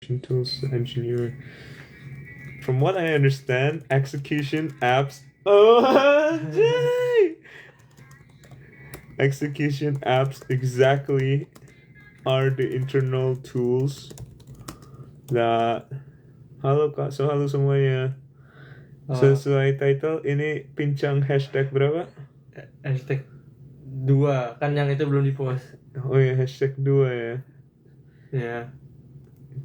execution tools to engineer. From what I understand, execution apps. Oh, anjay! Execution apps exactly are the internal tools that. Halo Kak, so halo semuanya. Sesuai title, ini pincang hashtag berapa? Hashtag 2, kan yang itu belum di-post. Oh ya, hashtag 2 ya. Ya.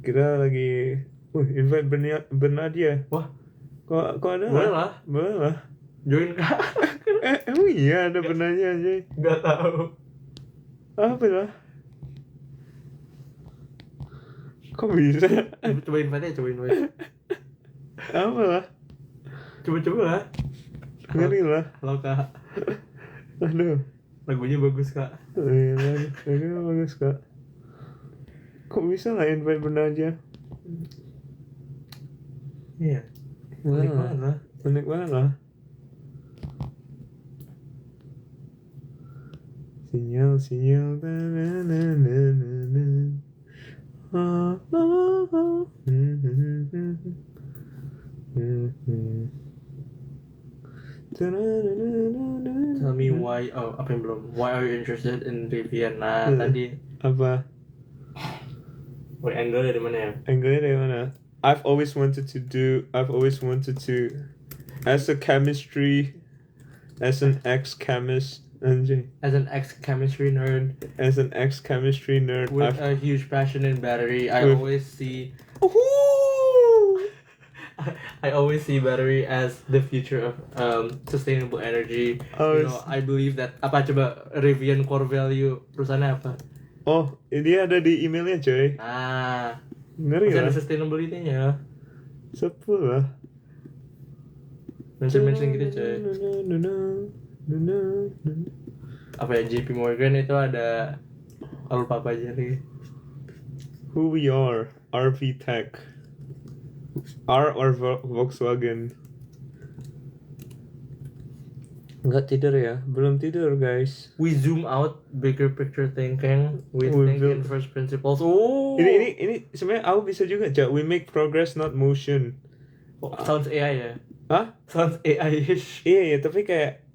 Kita lagi invite Bernadia. Wah, Kok ada? boleh lah. Boleh lah. Join Kak. Emang iya ada Bernadia aja. Gak tahu. Apa lah? Kok bisa? Coba invite. Apa lah? Coba lah. Ngeri lah. Halo Kak. Aduh. Lagunya bagus Kak. Lagunya bagus Kak. Kok bisa lah invite Bernadia? Iya. Unik banget lah. Unik banget lah. Sinyal. Tell me why. Apa yang belum? Why are you interested in Rivian? Nah, tadi. Apa? Angle dari mana ya? Angle dari mana? I've always wanted to, as an ex-chemist, anjay. As an ex-chemistry nerd. I've With a huge passion in battery, I always see battery as the future of sustainable energy. I believe that. Apa coba Rivian core value perusahaannya apa? Oh, ini ada di emailnya coy. Ngeri lah. Ada sustainability-nya. Sepul lah. Mention gitu coy. Apa ya, JP Morgan itu ada. Lupa apa aja nih. Who we are, RV Tech. R or Volkswagen. Nggak tidur ya? Belum tidur guys. We zoom out, bigger picture thinking. We think in first principles. Oh. Ini sebenarnya aku bisa juga. We make progress not motion. Sounds AI ya? Hah? Sounds AI-ish. Iya, tapi kayak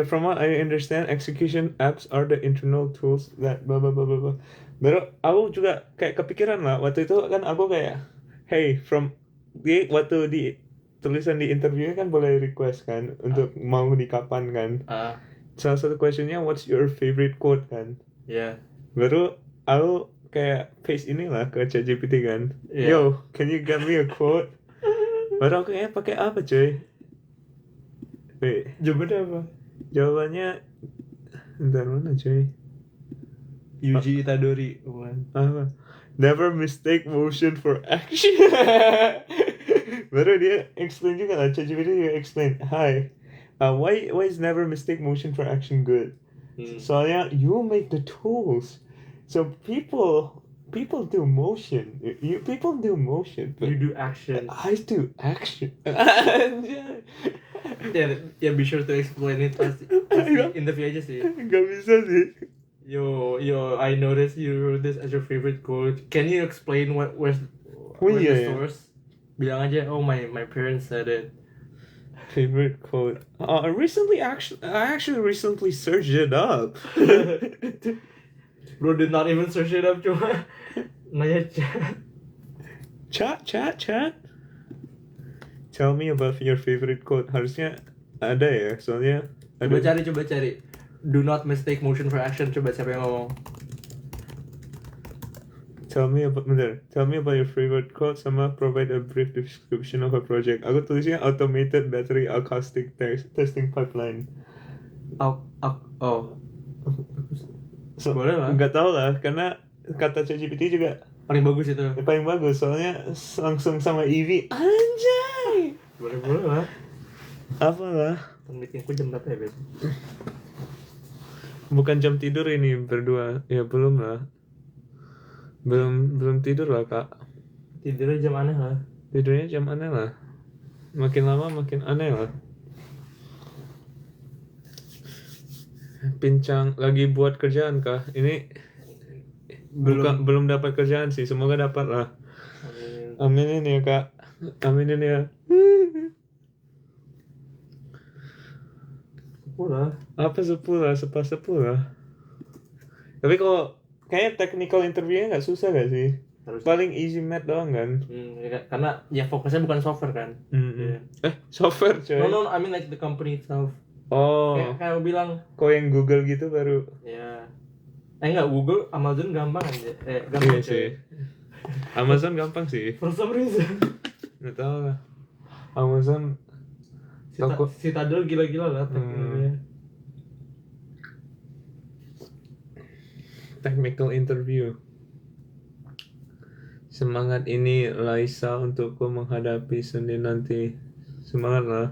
from what I understand, execution apps are the internal tools that blah blah blah blah blah. Baru aku juga kayak kepikiran lah waktu itu kan aku kayak, hey, waktu di tulisan di interviewnya kan boleh request kan untuk mau di kapan kan. Salah satu questionnya what's your favorite quote kan. Yeah. Baru aku kayak paste inilah ke ChatGPT kan. Yeah. Yo, can you get me a quote? Baru aku kayak pakai apa cuy? Wait. Jawabannya apa? Jawabannya entar mana cuy? Yuji Itadori. Apa? Never mistake motion for action. Baru dia explain juga lah, ChatGPT juga explain. Hi, why is never mistake motion for action good? Soalnya you make the tools, so people do motion. People do motion. You do action. I do action. Yeah, be sure to explain it pasti interview aja sih. Gak bisa sih. Yo, I noticed you wrote this as your favorite quote. Can you explain where's the source? Bilang aja, my parents said it. Favorite quote. I actually recently searched it up. Bro did not even search it up, cuma nanya Chat. Tell me about your favorite quote. Harusnya ada ya, soalnya. Coba cari. Do not mistake motion for action. Coba siapa yang ngomong? Tell me about your favorite quote sama provide a brief description of a project. Aku tulisnya automated battery acoustic testing pipeline. So, boleh lah. Nggak tahu lah, karena kata ChatGPT juga paling bagus itu. Paling bagus, soalnya langsung sama EV. Anjay. Boleh lah. Apa lah? Meetingku jam berapa ya besok? Bukan jam tidur ini berdua. Ya belum lah. Belum tidur lah kak. Tidurnya jam aneh lah. Makin lama makin aneh lah. Pincang lagi buat kerjaan kah? Ini belum dapat kerjaan sih. Semoga dapat lah. Amin. Aminin ya kak, aminin ya. Udah. Apa 10 lah. Tapi kalau kayaknya technical interviewnya nggak susah gak sih? Harus. Paling easy math doang kan? Ya, karena ya fokusnya bukan software kan. Yeah. Software coy. No, I mean like the company itself. Oh. Kayak bilang. Kok yang Google gitu baru? Ya. Enggak, Google, Amazon gampang aja. Gampang Iya sih. Amazon gampang sih. For some reason. Nggak tahu lah. Amazon. Citadel gila-gila lah tekniknya. Technical interview. Semangat ini Laisa untukku menghadapi Senin nanti. Semangat lah.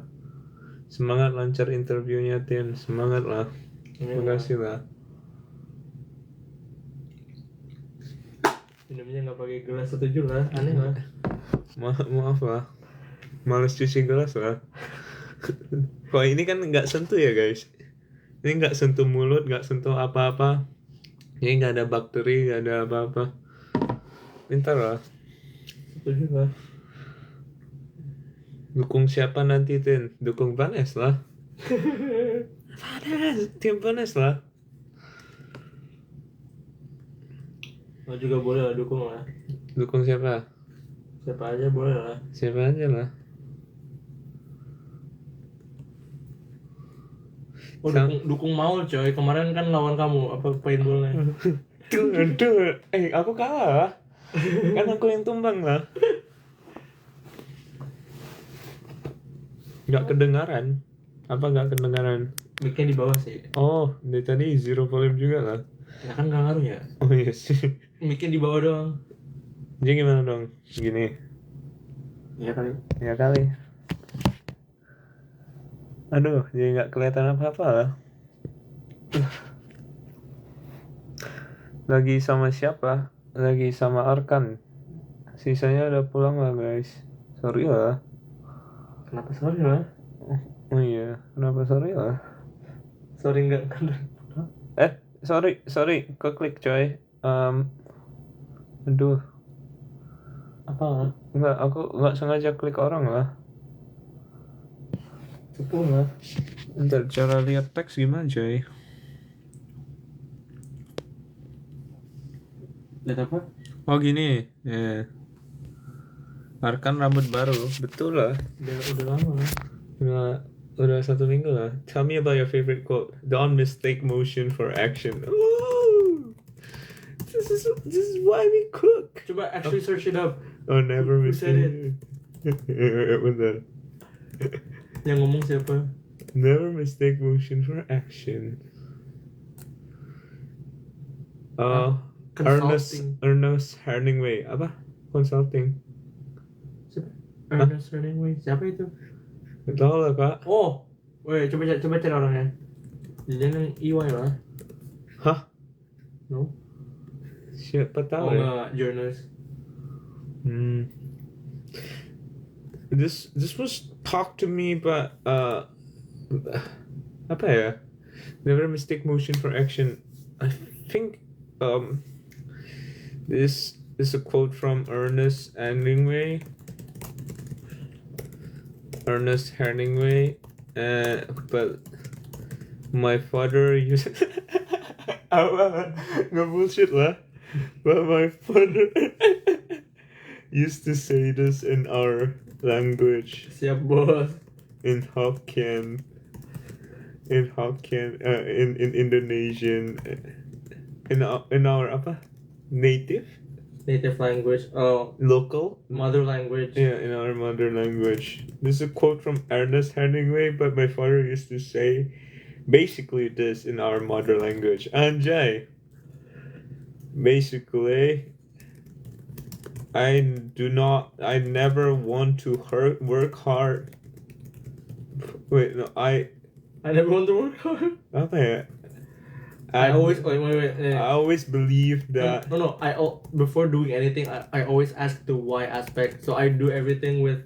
Semangat lancar interviewnya Tin. Semangat lah. Terima kasih lah. Minumnya nggak pakai gelas, setuju lah, aneh lah. Maaf lah. Males cuci gelas lah. Kok ini kan nggak sentuh ya guys. Ini nggak sentuh mulut, nggak sentuh apa-apa. Ini nggak ada bakteri, nggak ada apa-apa. Pintar lah. Setuju lah. Dukung siapa nanti Tin? Dukung Vanes lah. Tim Vanes lah. Lo juga boleh lah dukung lah. Dukung siapa? Siapa aja boleh lah. Siapa aja lah. Oh, dukung Maul coy. Kemarin kan lawan kamu apa paintballnya. Aduh, aku kalah. Kan aku yang tumbang lah. Gak kedengaran. Apa gak kedengaran? Mic-nya di bawah sih. Oh, dari tadi zero volume juga lah. Ya kan gak ngaruh ya. Oh iya sih. Mic-nya di bawah doang. Jadi gimana dong? Gini. Iya kali. Ya kali. Aduh, jadi gak kelihatan apa-apa lah. Lagi sama siapa? Lagi sama Arkan. Sisanya udah pulang lah guys. Sorry lah. Kenapa sorry lah? Oh iya, kenapa sorry lah? Sorry enggak. Sorry, keklik coy. Aduh. Apa? Enggak, aku nggak sengaja klik orang lah. Sepuluh lah. Ntar cara lihat teks gimana coy? Lihat apa? Oh gini, ya. Arkan rambut baru, betul lah. Udah lama lah. Udah 1 minggu lah. Tell me about your favorite quote. Don't mistake motion for action. Ooh, this is why we cook. Coba actually search it up. Oh, never Who said mistake. Bentar. Yang ngomong siapa? Never mistake motion for action. Ernest Hemingway. Apa? Consulting. Ernest Hemingway. Siapa itu? Gak tau lah kak. Oh, wait, coba cari orangnya. Jangan EY lah. Hah? No. Siapa tahu ya? Enggak, journalist. This was talked to me, but apa ya? Never mistake motion for action. I think this is a quote from Ernest Hemingway. But my father used nggak bullshit lah. But my father used to say this in our language. Siap bos. In Hokkien, in Indonesian, in our apa? Native language. Oh, local mother language. Yeah, in our mother language. This is a quote from Ernest Hemingway, but my father used to say basically this in our mother language. Anjay. Basically, I never want to work hard. Wait, no, I never want to work hard. Apa ya? I always wait. I always believe that. No. Before doing anything, I always ask the why aspect. So I do everything with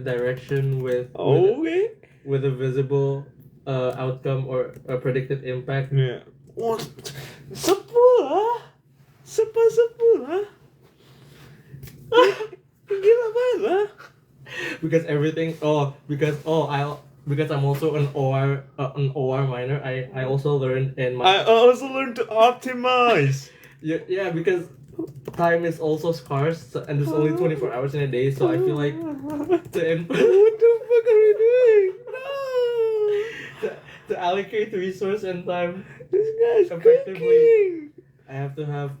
direction, with a visible outcome or a predicted impact. Yeah. What? 10. because everything. Because I'm also an OR minor. I also learned in my. I also learned to optimize. Yeah, because time is also scarce and there's only 24 hours in a day, so I feel like What the fuck are we doing? No. to allocate resource and time This guy's effectively, cooking. I have to have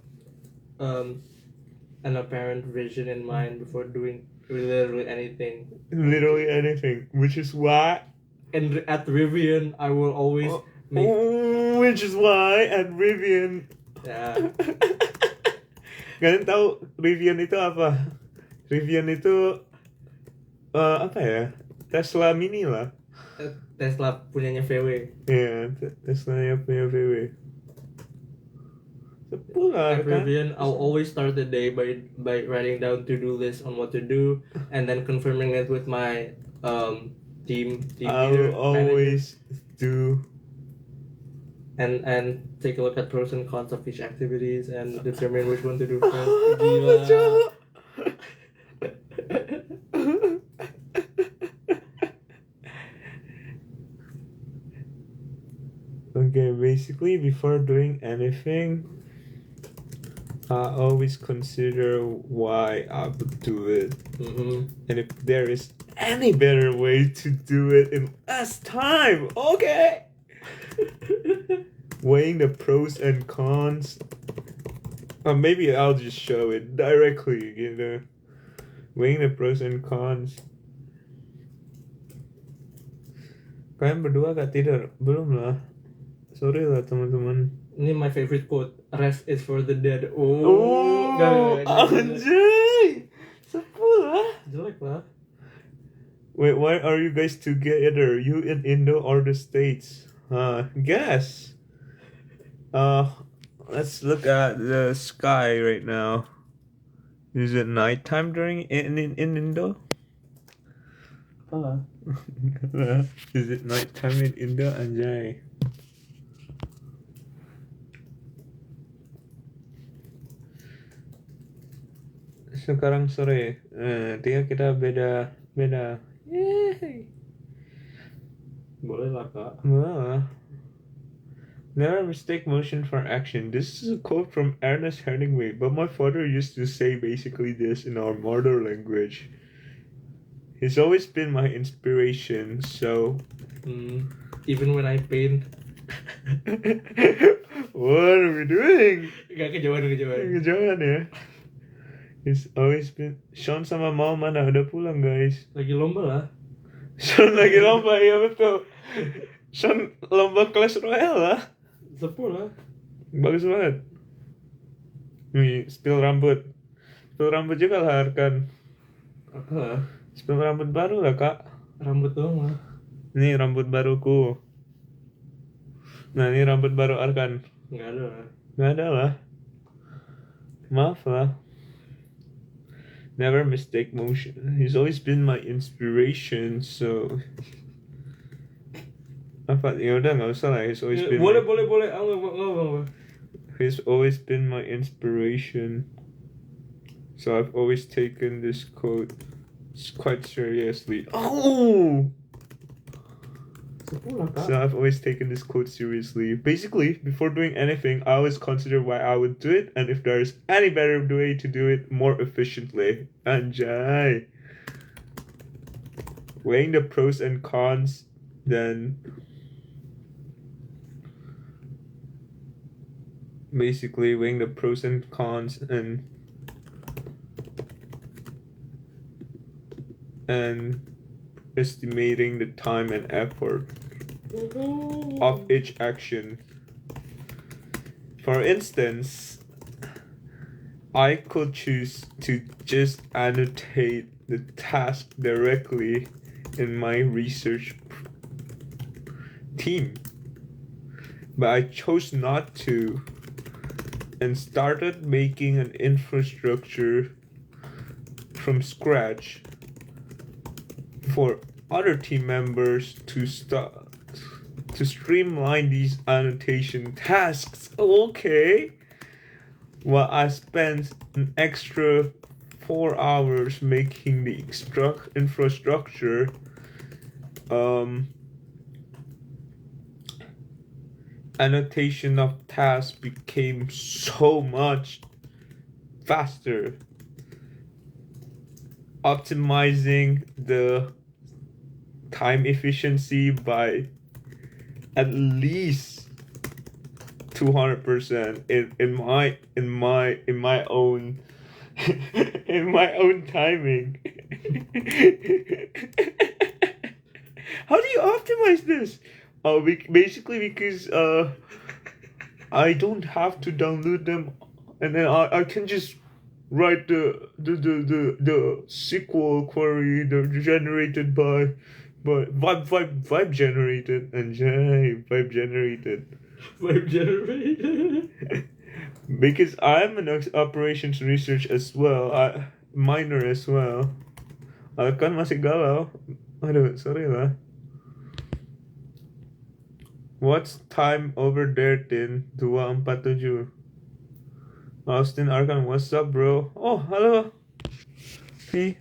an apparent vision in mind before doing literally anything. Literally anything, which is why. And at Rivian, I will always make. Which is why at Rivian. Yeah. Kalian tahu Rivian itu apa? Rivian itu apa ya? Tesla Mini lah. Tesla punyanya VW. Iya, Tesla yang punya VW. Sepulah At kan? Rivian, I'll always start the day by writing down to-do list on what to do and then confirming it with my team leader, I'll always do. and take a look at pros and cons of each activities and determine which one to do first. Gila. Okay, basically before doing anything, I always consider why I would do it, and if there is any better way to do it in less time. Okay. Weighing the pros and cons. Or maybe I'll just show it directly, you know. Weighing the pros and cons. Kalian berdua gak tidur? Belum lah. Sorry lah teman-teman. Ini my favorite quote. Rest is for the dead. Oh, anjay. Sepuluh lah. Jelek lah. Wait, why are you guys together? You in Indo or the States? Guess. Let's look at the sky right now. Is it nighttime during in Indo? Is it nighttime in Indo, anjay? Sekarang sore. Tiga kita beda. Yay. Boleh lah kak. Well, never mistake motion for action. This is a quote from Ernest Hemingway, but my father used to say basically this in our mother language. He's always been my inspiration, so... Even when I paint. What are we doing? Gak kejauhan. Kejauhan ya. He's always been... Sean sama Mau mana? Udah pulang guys. Lagi lomba lah. Sean lagi lomba, ya betul. Sean lomba Clash Royale lah. 10 lah. Bagus banget. Nih, spill rambut. Spill rambut juga lah Arkan. Apa lah? Spill rambut baru lah kak. Rambut doang lah. Nih rambut baruku. Nah ini rambut baru Arkan. Nggak ada lah. Nggak ada lah. Maaf lah. Never mistake motion. He's always been my inspiration, so... Apa? Ya udah nggak usah lah. He's always been... Boleh. Nggak. He's always been my inspiration. So I've always taken this quote quite seriously. Oh! So I've always taken this quote seriously. Basically, before doing anything, I always consider why I would do it and if there's any better way to do it more efficiently. Anjay. Weighing the pros and cons, then basically weighing the pros and cons and estimating the time and effort of each action. For instance, I could choose to just annotate the task directly in my research team, but I chose not to and started making an infrastructure from scratch for other team members to streamline these annotation tasks. Okay. Well, I spent an extra 4 hours making the infrastructure annotation of tasks became so much faster, optimizing the time efficiency by at least 200% in my own in my own timing. How do you optimize this? Basically because I don't have to download them, and then I can just write the SQL query generated by vibe generated and vibe generated. Vibe generated. Because I'm an operations research as well, minor as well. Kan masih galau. Aduh, sorry lah. What's time over there, Tin? 247. Austin Arkan, what's up, bro? Oh, halo. Vi,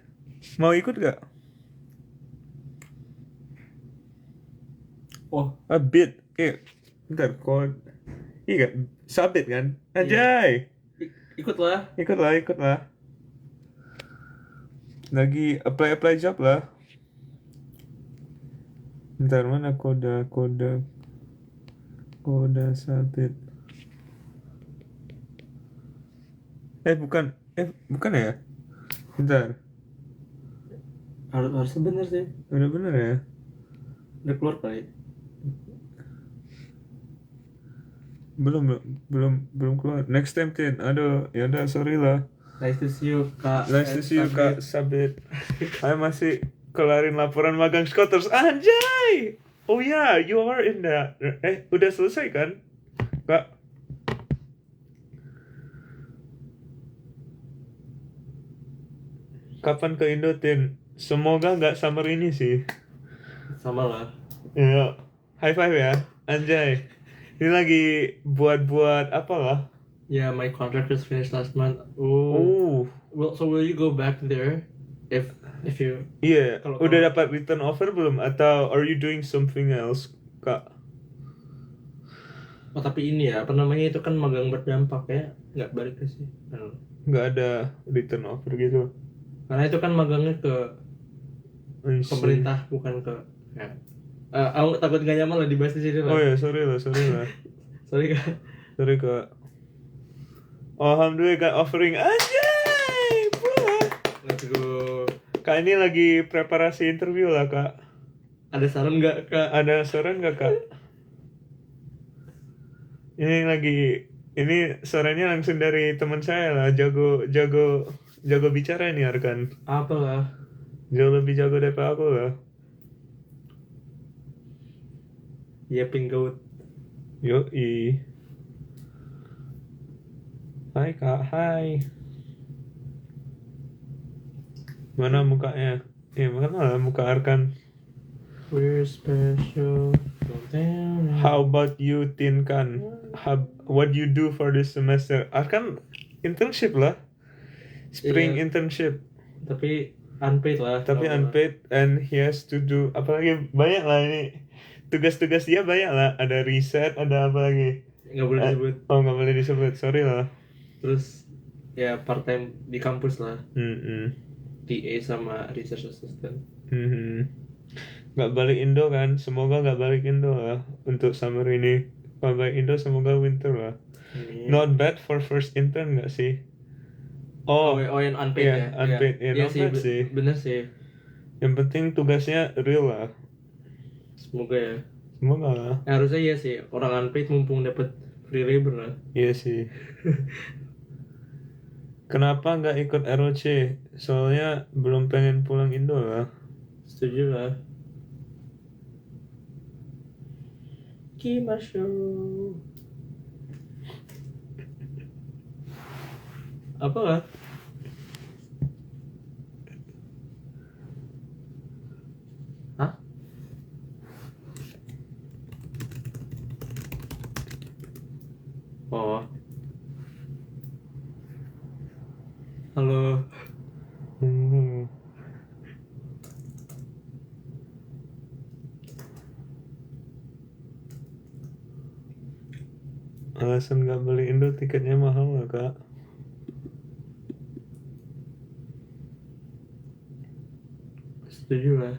mau ikut gak? Oh, A bit. Bentar, kod. Iya, sabit kan? Anjay. Ikutlah. Ikutlah. Lagi apply job lah. Bentar, mana kode sabit. Bukan ya? Bentar. Harus bener sih. Udah bener ya? Udah keluar kali. Belum keluar. Next time, Tin. Aduh, ya udah, sorry lah. Nice to see you, Kak. Kak Sabit. Saya masih kelarin laporan magang Scotters. Anjay! Oh yeah, you are in that. Udah selesai kan, Kak? Kapan ke Indo, Tin? Semoga nggak summer ini sih. Sama lah. Ya, high five ya, anjay. Ini lagi buat apa lah? Yeah, my contract just finished last month. Oh. Well, so will you go back there if you? Iya, Kalau- udah dapat return offer belum? Atau are you doing something else, Kak? Oh, tapi ini ya, apa namanya, itu kan magang berdampak ya, nggak balik ke sih. Nggak ada return offer gitu. Karena itu kan magangnya ke pemerintah, bukan ke ya. Aku takut nggak nyaman lah dibahas di sini lah. Oh ya, sorry lah. Sorry, Kak. Sorry, Kak. Alhamdulillah Kak offering. Anjay, bro. Let's go. Kak ini lagi preparasi interview lah, Kak. Ada saran nggak, Kak? Ada saran nggak, Kak? Ini sarannya langsung dari teman saya lah, jago bicara ini Arkan. Apalah. Jauh lebih jago daripada aku lah. Ya, pinggaut. Yoi. Hai Kak, hai. Mana mukanya? Mana muka Arkan? We're special. Don't tell me. How about you, Tin Kan? What you do for this semester? Arkan internship lah. Spring Iya. internship. Tapi unpaid lah. Tapi Kalau- unpaid and he has to do apalagi banyak lah ini. Tugas-tugas dia banyak lah. Ada riset, ada apa lagi? nggak boleh disebut. Oh, nggak boleh disebut. Sorry lah. Terus ya part time di kampus lah. Hmm. TA sama research assistant. Nggak balik Indo kan? Semoga nggak balik Indo lah untuk summer ini. Kalau balik Indo semoga winter lah. Amin. Not bad for first intern nggak sih? Oh, yang unpaid iya, ya. unpaid. Iya, Iya, not bad sih. Bener sih. Yang penting tugasnya real lah. Semoga ya. Semoga lah. Harusnya iya sih. Orang unpaid mumpung dapat free labor lah. Iya sih. Kenapa nggak ikut ROC? Soalnya belum pengen pulang Indo lah. Setuju lah. Kimasho. Apa lah? Hah? Oh. Halo. Alasan gak beli Indo tiketnya mahal lah kak. Setuju lah.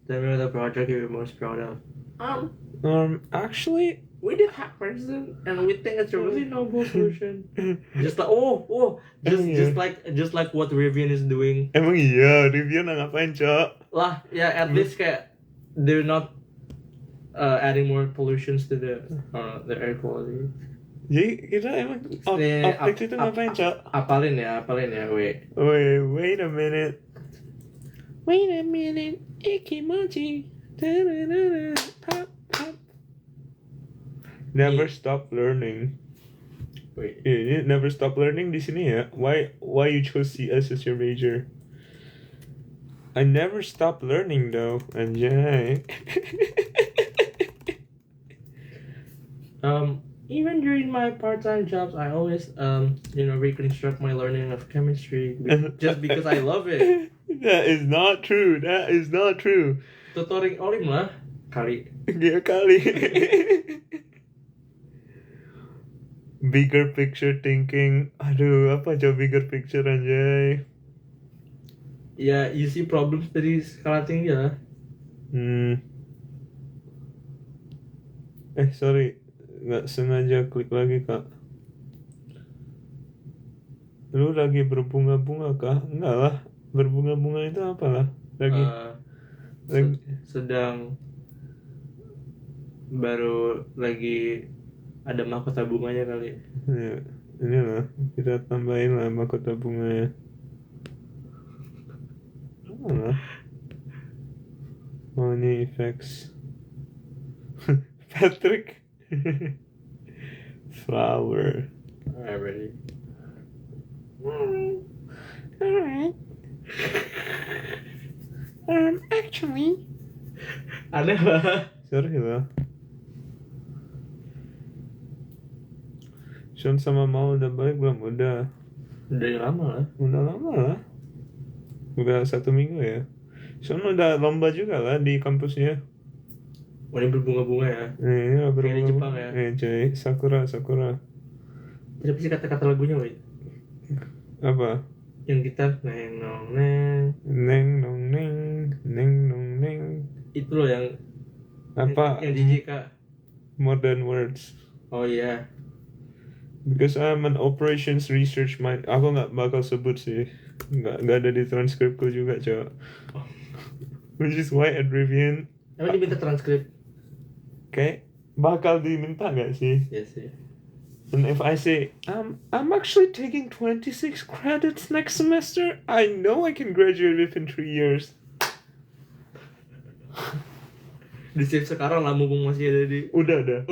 Tell me the project you're most proud of. Actually, We did hack person, and we think it's a really noble solution. Just like just like what Rivian is doing. emang iya Rivian ngapain cok? Lah, yeah, at least kayak they're not adding more pollutions to the air quality. Jadi kita emang optics itu ngapain cok? Apalin ya, wait. Wait a minute. Ikimochi. Pop, pop. Never stop learning. Wait. Yeah, never stop learning di sini ya. Why you chose CS as your major? I never stop learning though, anjay. Even during my part-time jobs, I always reconstruct my learning of chemistry just because I love it. That is not true. Tutoring olim lah kali. Dia kali. Bigger picture thinking. Aduh, apa aja bigger picture anjay? Ya, you see problems dari skala tinggi lah. Sorry. Nggak sengaja klik lagi, Kak. Lu lagi berbunga-bunga, Kak? Enggak lah. Berbunga-bunga itu apa lah? Sedang baru lagi ada mahkota bunganya kali. Ya, ini lah. Kita tambahin lah mahkota bunganya. Mana? Oh, ini effects. Patrick. Flower. Alright, ready. Alright. Actually. Aneh lah. Sorry lah. Sean sama Mau udah balik belum? Udah. Udah lama lah. Udah lama lah. Udah 1 minggu ya. Sean udah lomba juga lah di kampusnya. Oh, ini berbunga-bunga ya. Iya, kayak di Jepang ya. Coy, Sakura. Siapa sih kata-kata lagunya, Wei? Apa? Yang gitar neng nong neng. Neng nong neng, neng nong neng. Itu loh yang apa? Yang jijik, Kak. Modern words. Oh iya. Because I'm an operations research mind. Aku nggak bakal sebut sih. Nggak ada di transkripku juga, Cok. Oh. Which is why at Rivian. Emang diminta transkrip? Kayak bakal diminta nggak sih? Yes, sih. And if I say, I'm actually taking 26 credits next semester, I know I can graduate within 3 years. Di save sekarang lah, mumpung masih ada di... Udah.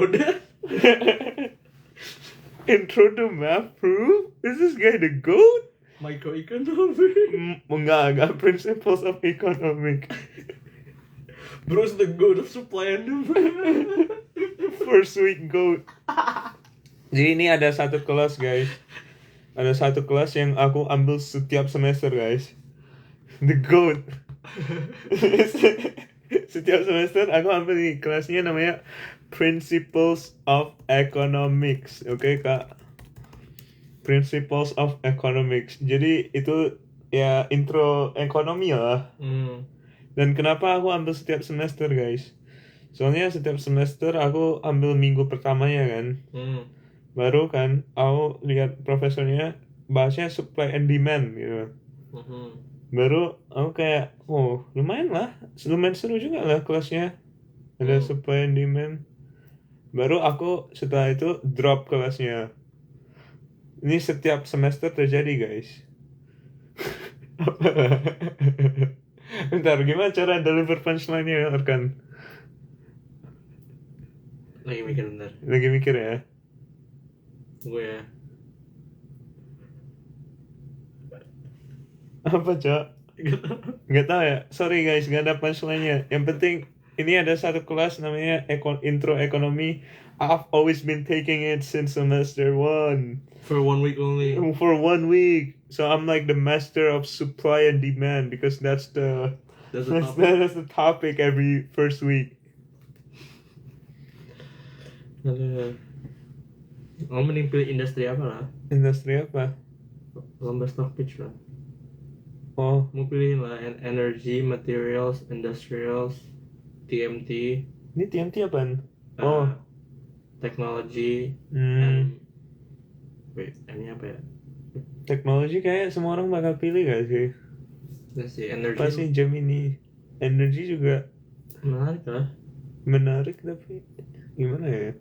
Intro to math proof? Is this guy the GOAT? Microeconomics. Enggak. Principles of economic. Bro's the GOAT of supply and demand. First week GOAT. Jadi ini ada satu kelas guys. Ada satu kelas yang aku ambil setiap semester guys. The GOAT. Setiap semester aku ambil di kelasnya namanya Principles of Economics. Oke, Kak. Principles of Economics. Jadi itu ya intro ekonomi lah. Dan kenapa aku ambil setiap semester guys? Soalnya setiap semester aku ambil minggu pertamanya kan. Baru kan aku lihat profesornya bahasnya supply and demand gitu. Baru aku kayak lumayan seru juga lah kelasnya. Ada supply and demand. Baru aku setelah itu drop kelasnya. Ini setiap semester terjadi guys. Bentar, gimana cara deliver punchline-nya Arkan? Lagi mikir bentar. Lagi mikir ya? Gue ya. Apa, Cok? Gak tau ya? Sorry guys, gak ada punchline-nya. Yang penting, ini ada satu kelas namanya Intro Ekonomi. I've always been taking it since semester 1. For 1 week only. For 1 week. So I'm like the master of supply and demand because that's the topic every first week. Oh, mending pilih industri apa lah? Industri apa? Lomba stock pitch lah. Oh, Mau pilihin lah energy, materials, industrials, TMT, ini TMT apaan? uh, Oh, technology, hmm, and wait, ini apa ya? teknologi kayak semua orang bakal pilih gak sih? Ini sih energy Pasti Gemini. Energi juga menarik lah. menarik tapi gimana ya?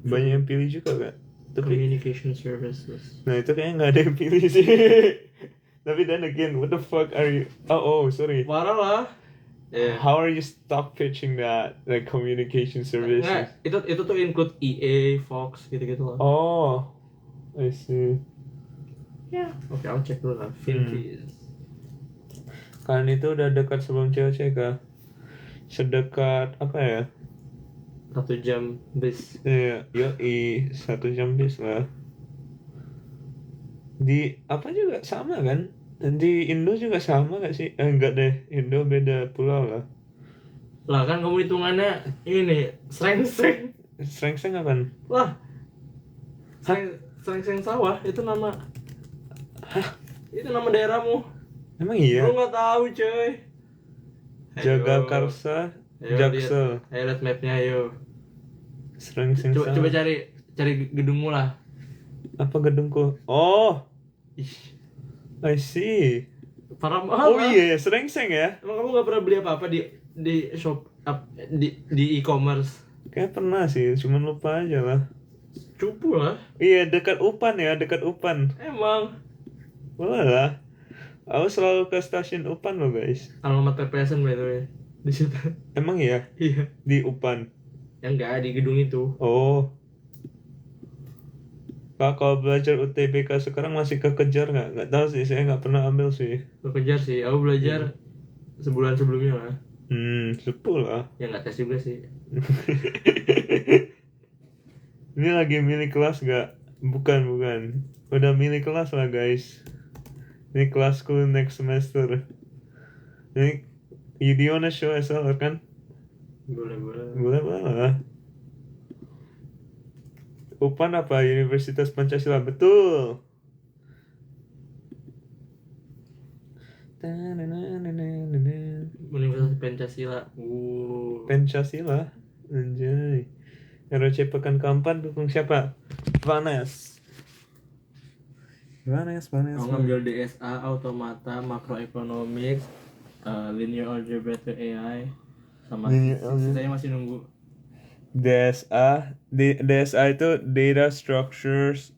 Banyak yang pilih juga kan? Tapi, Communication services. nah itu kayaknya nggak ada yang pilih sih. Tapi then again, what the fuck are you? Oh, sorry. Parah lah. Yeah. How are you stock pitching that, like communication services? Nggak, itu tuh include EA, Fox gitu-gitu lah. Oh, I see. Ya. Oke, aku cek dulu lah. Finviz. Kan itu udah dekat sebelum COC kah? Sedekat apa ya? 1 jam bis. Iya, yoi 1 jam bis lah. Di apa juga sama kan? Di Indo juga sama gak sih? Enggak deh, Indo beda pulau lah. Lah kan kamu hitungannya ini sreng-sreng. Sreng-sreng apaan? Lah. Sreng-sreng sawah itu nama. Hah? Itu nama daerahmu. Emang iya? Lu nggak tahu, coy. Jagakarsa, Jaksel. Ayo lihat mapnya, ayo. Sreng-sreng Coba cari gedungmu lah. Apa gedungku? Oh, Ih, I see. parah banget. Oh iya, Sreng-sreng ya? Emang kamu nggak pernah beli apa-apa di shop di e-commerce? Kayak pernah sih, cuman lupa aja lah. Cupu lah. Iya, dekat Upan ya, dekat Upan. Emang. Boleh lah. Aku selalu ke stasiun Upan loh guys. Alamat PPSN by the way. Di situ. Emang iya? Iya. Di Upan. Yang enggak di gedung itu. Oh. Kak, kalau belajar UTBK sekarang masih kekejar nggak? Nggak tahu sih, saya nggak pernah ambil sih. Gue kejar sih. Aku belajar sebulan sebelumnya lah. 10 lah. Ya nggak tes juga sih. Ini lagi milih kelas nggak? Bukan. Udah milih kelas lah guys. Ini kelasku next semester. Ini, do you wanna show SL kan? Boleh. Boleh lah. Upan apa? Universitas Pancasila. Betul. Universitas Pancasila. Pancasila. Anjay. ROC pekan keempat dukung siapa? Vanes. Aku ngambil DSA, Automata, Macroeconomics, Linear Algebra to AI, sama sisanya masih nunggu. DSA itu data structures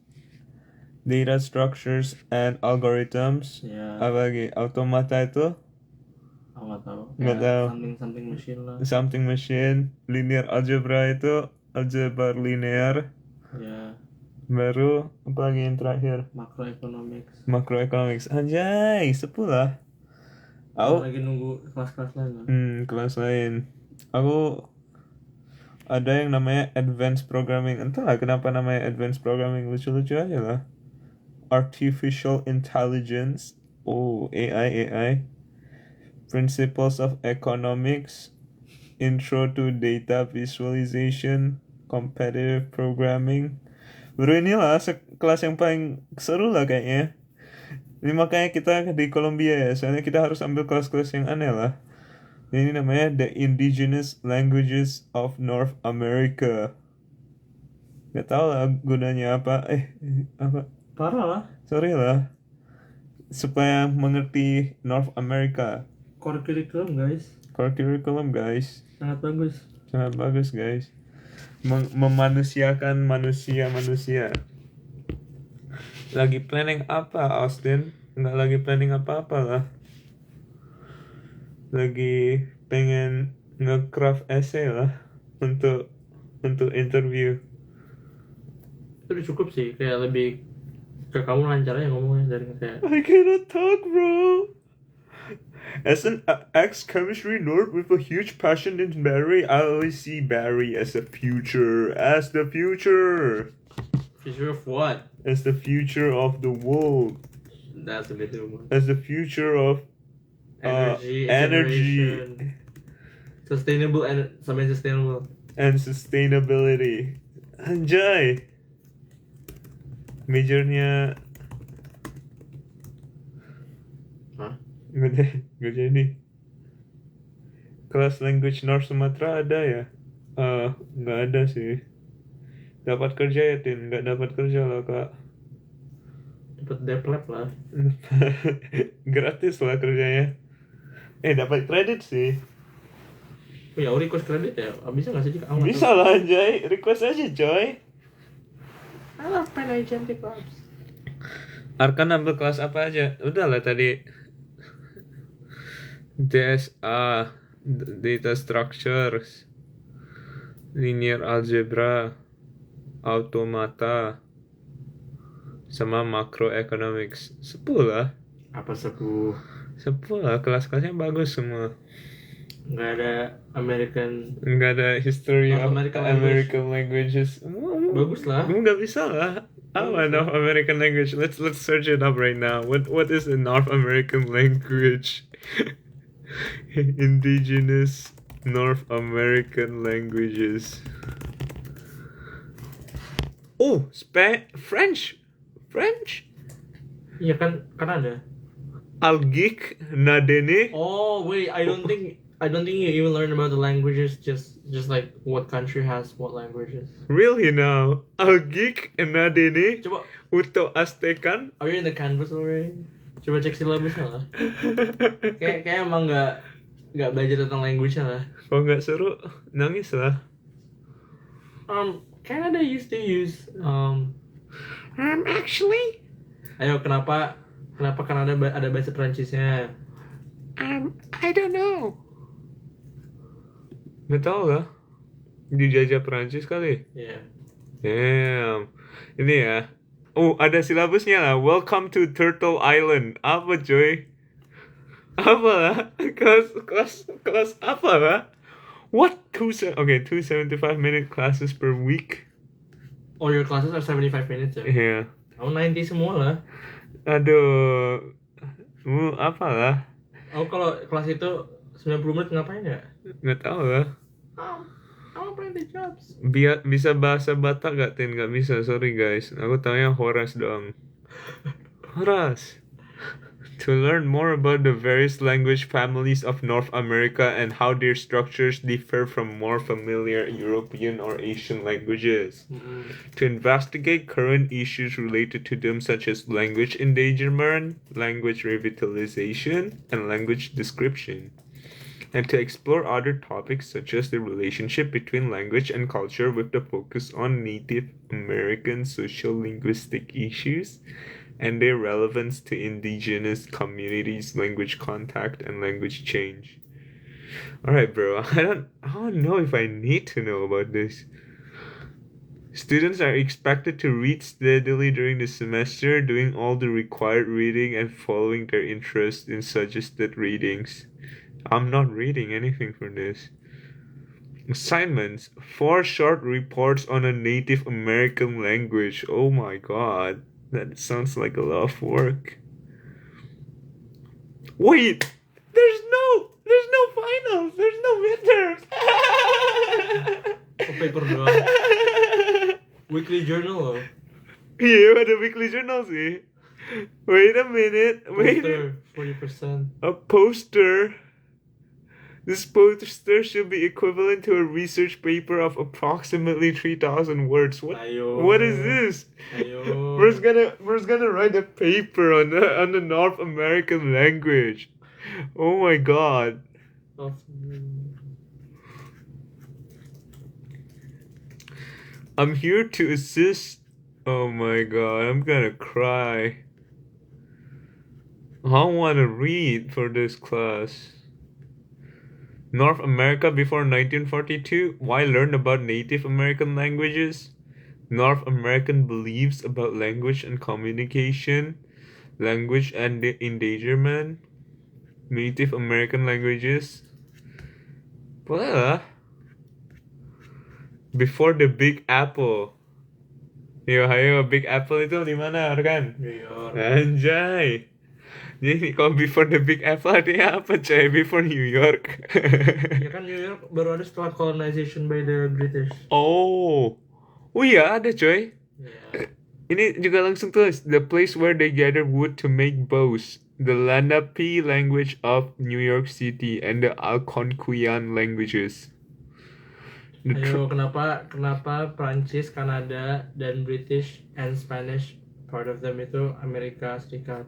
and algorithms. Ya. Apa lagi? Automata itu Aku nggak tahu. Nggak tahu. Something machine lah. something machine. Linear algebra itu algebra linear. Ya. Baru apa lagi yang terakhir? Macroeconomics. Anjay, 10 lah. Aku lagi nunggu kelas-kelas lain lah. Kelas lain. Aku ada yang namanya advanced programming. Entahlah kenapa namanya advanced programming, lucu-lucu aja lah. Artificial intelligence. Oh, AI. Principles of economics. Intro to data visualization. Competitive programming. Baru inilah kelas yang paling seru lah kayaknya. Ini makanya kita di Columbia ya, soalnya kita harus ambil kelas-kelas yang aneh lah. Ini namanya The Indigenous Languages of North America. Gak tau lah gunanya apa. Apa? Parah lah. Sorry lah. Supaya mengerti North America. Core curriculum guys. Sangat bagus guys. Memanusiakan manusia. Lagi planning apa Austin? Nggak lagi planning apa-apa lah. Lagi pengen nge-craft essay lah untuk interview. Itu udah cukup sih, kayak lebih ke kamu lancar aja ngomongnya dari kayak I cannot talk bro. As an ex-chemistry nerd with a huge passion in Barry, I always see Barry as the future. Future of what? As the future of the world. That's a bit too much. As the future of energy. Sustainable and sustainable. And sustainability. Anjay. Majornya Hah? Gak jadi. Kelas language North Sumatera ada ya? Nggak ada sih. Dapat kerja ya Tin? Nggak dapat kerja lah kak. Dapat deplab lah. Gratis lah kerjanya. Dapat kredit sih. Oh ya, request kredit ya? Bisa nggak sih? Bisa lah Jay, request aja coy. I love Pen Agentic Labs. Arkan ambil kelas apa aja? Udah lah tadi. DSA, Data Structures, Linear Algebra, Automata, sama Macroeconomics. 10 lah. Apa 10? 10 lah, kelas-kelasnya bagus semua. Nggak ada American. Nggak ada history North of American American languages. Bagus lah. Nggak bisa lah. Apa North American language? Let's search it up right now. What is a North American language? Indigenous North American languages. Oh, French. Iya kan ada. Algic Nadene. Oh wait, I don't think you even learn about the languages. Just like what country has what languages. Really now? Algic Nadene. Coba. Uto Aztecan. Are you in the canvas already? Coba cek syllabusnya lah. Kayak emang nggak belajar tentang language-nya lah. Kalau nggak seru, nangis lah. Canada used to use Actually. Ayo, kenapa Kanada ada bahasa Perancisnya? I don't know. Nggak tahu lah. Dijajah Perancis kali. Yeah. Damn. Ini ya. Oh, ada silabusnya lah. Welcome to Turtle Island. Apa coy? Apa lah? Kelas apa lah? What? 275-minute classes per week. Oh, your classes are 75 minutes ya? Yeah. Oh, 90 semua lah. Aduh. Apa lah? Oh, kalau kelas itu 90 menit ngapain ya? Nggak tahu lah. I'm applying the jobs. Bisa bahasa Batak gak, Tin? Gak bisa, sorry guys. Aku taunya Horas doang. Horas. To learn more about the various language families of North America and how their structures differ from more familiar European or Asian languages. To investigate current issues related to them such as language endangerment, language revitalization, and language description. And to explore other topics such as the relationship between language and culture with the focus on Native American social-linguistic issues and their relevance to indigenous communities, language contact, and language change. Alright, bro, I don't know if I need to know about this. Students are expected to read steadily during the semester, doing all the required reading and following their interest in suggested readings. I'm not reading anything for this. Assignments: 4 short reports on a Native American language. Oh my god, that sounds like a lot of work. Wait, there's no finals, there's no midterms. Paper doang. Weekly journal loh. Yeah, ada weekly journal sih. Wait a minute. Poster, 40%. A poster. This poster should be equivalent to a research paper of approximately 3,000 words. What is this? Ayo. We're gonna write a paper on the North American language. Oh my god. I'm here to assist. Oh my god, I'm gonna cry. I wanna read for this class. North America before 1942. Why learn about Native American languages? North American beliefs about language and communication. Language and endangerment. Native American languages. Boleh lah. Before the Big Apple. Ayo, Big Apple itu di mana, kan? New York. Anjay. Jadi kalau before the Big Apple artinya apa, coy? Before New York. Ya kan New York baru ada setelah colonization by the British. Oh iya ada, coy. Yeah. Ini juga langsung tulis the place where they gather wood to make bows, the Lenape language of New York City, and the Algonquian languages. Ayo, kenapa Prancis, Kanada, dan British and Spanish part of them itu Amerika Serikat?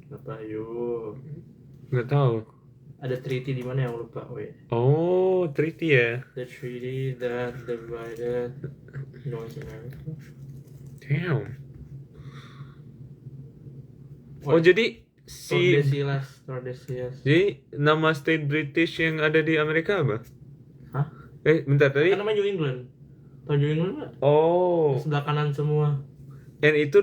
Kenapa? Ayo. Nggak tahu. Ada treaty di mana yang lupa, wait. Oh, treaty ya. The treaty that divided North America. Damn. Oh, jadi Tordesillas. Jadi nama state British yang ada di Amerika apa? Hah? Bentar tadi. Kan namanya New England. Tahu New England nggak? Oh. Sebelah kanan semua. Dan itu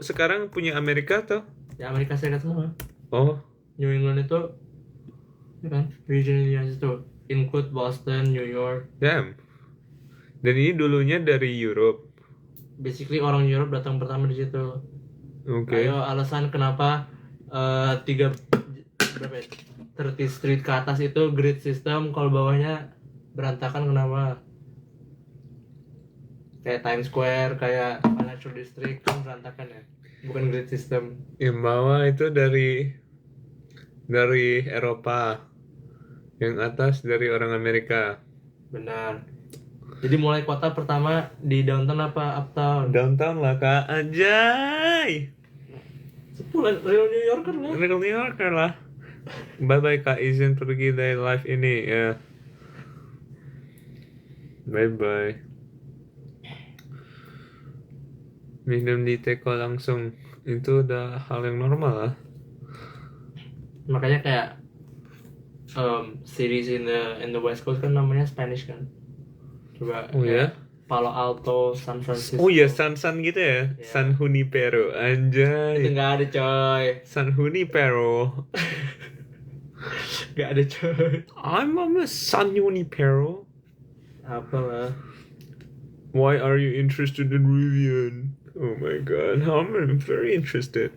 sekarang punya Amerika atau? Ya Amerika Serikat semua. Oh. New England itu, ya kan? Region itu include Boston, New York. Damn. Dan ini dulunya dari Europe. Basically orang Europe datang pertama di situ. Oke. Ayo alasan kenapa 30 street ke atas itu grid system, kalau bawahnya berantakan kenapa? Kayak Times Square, kayak Financial District kan berantakan ya, bukan grid system. Yang bawah itu dari Eropa, yang atas dari orang Amerika. Benar. Jadi mulai kota pertama di downtown apa uptown? Downtown lah kak, anjay. Sepulan real New Yorker lah. Real New Yorker lah. Bye bye kak izin pergi dari live ini ya. Bye bye. Minum di teko langsung itu udah hal yang normal lah. Makanya kayak cities in the West Coast kan namanya Spanish kan. Coba Oh ya? Palo Alto, San Francisco. Oh ya San gitu ya? Yeah. San Junipero, Itu anjay. nggak ada coy. San Junipero. Nggak ada coy. I'm a San Junipero. Apalah. Why are you interested in Rivian? Oh my god, I'm very interested.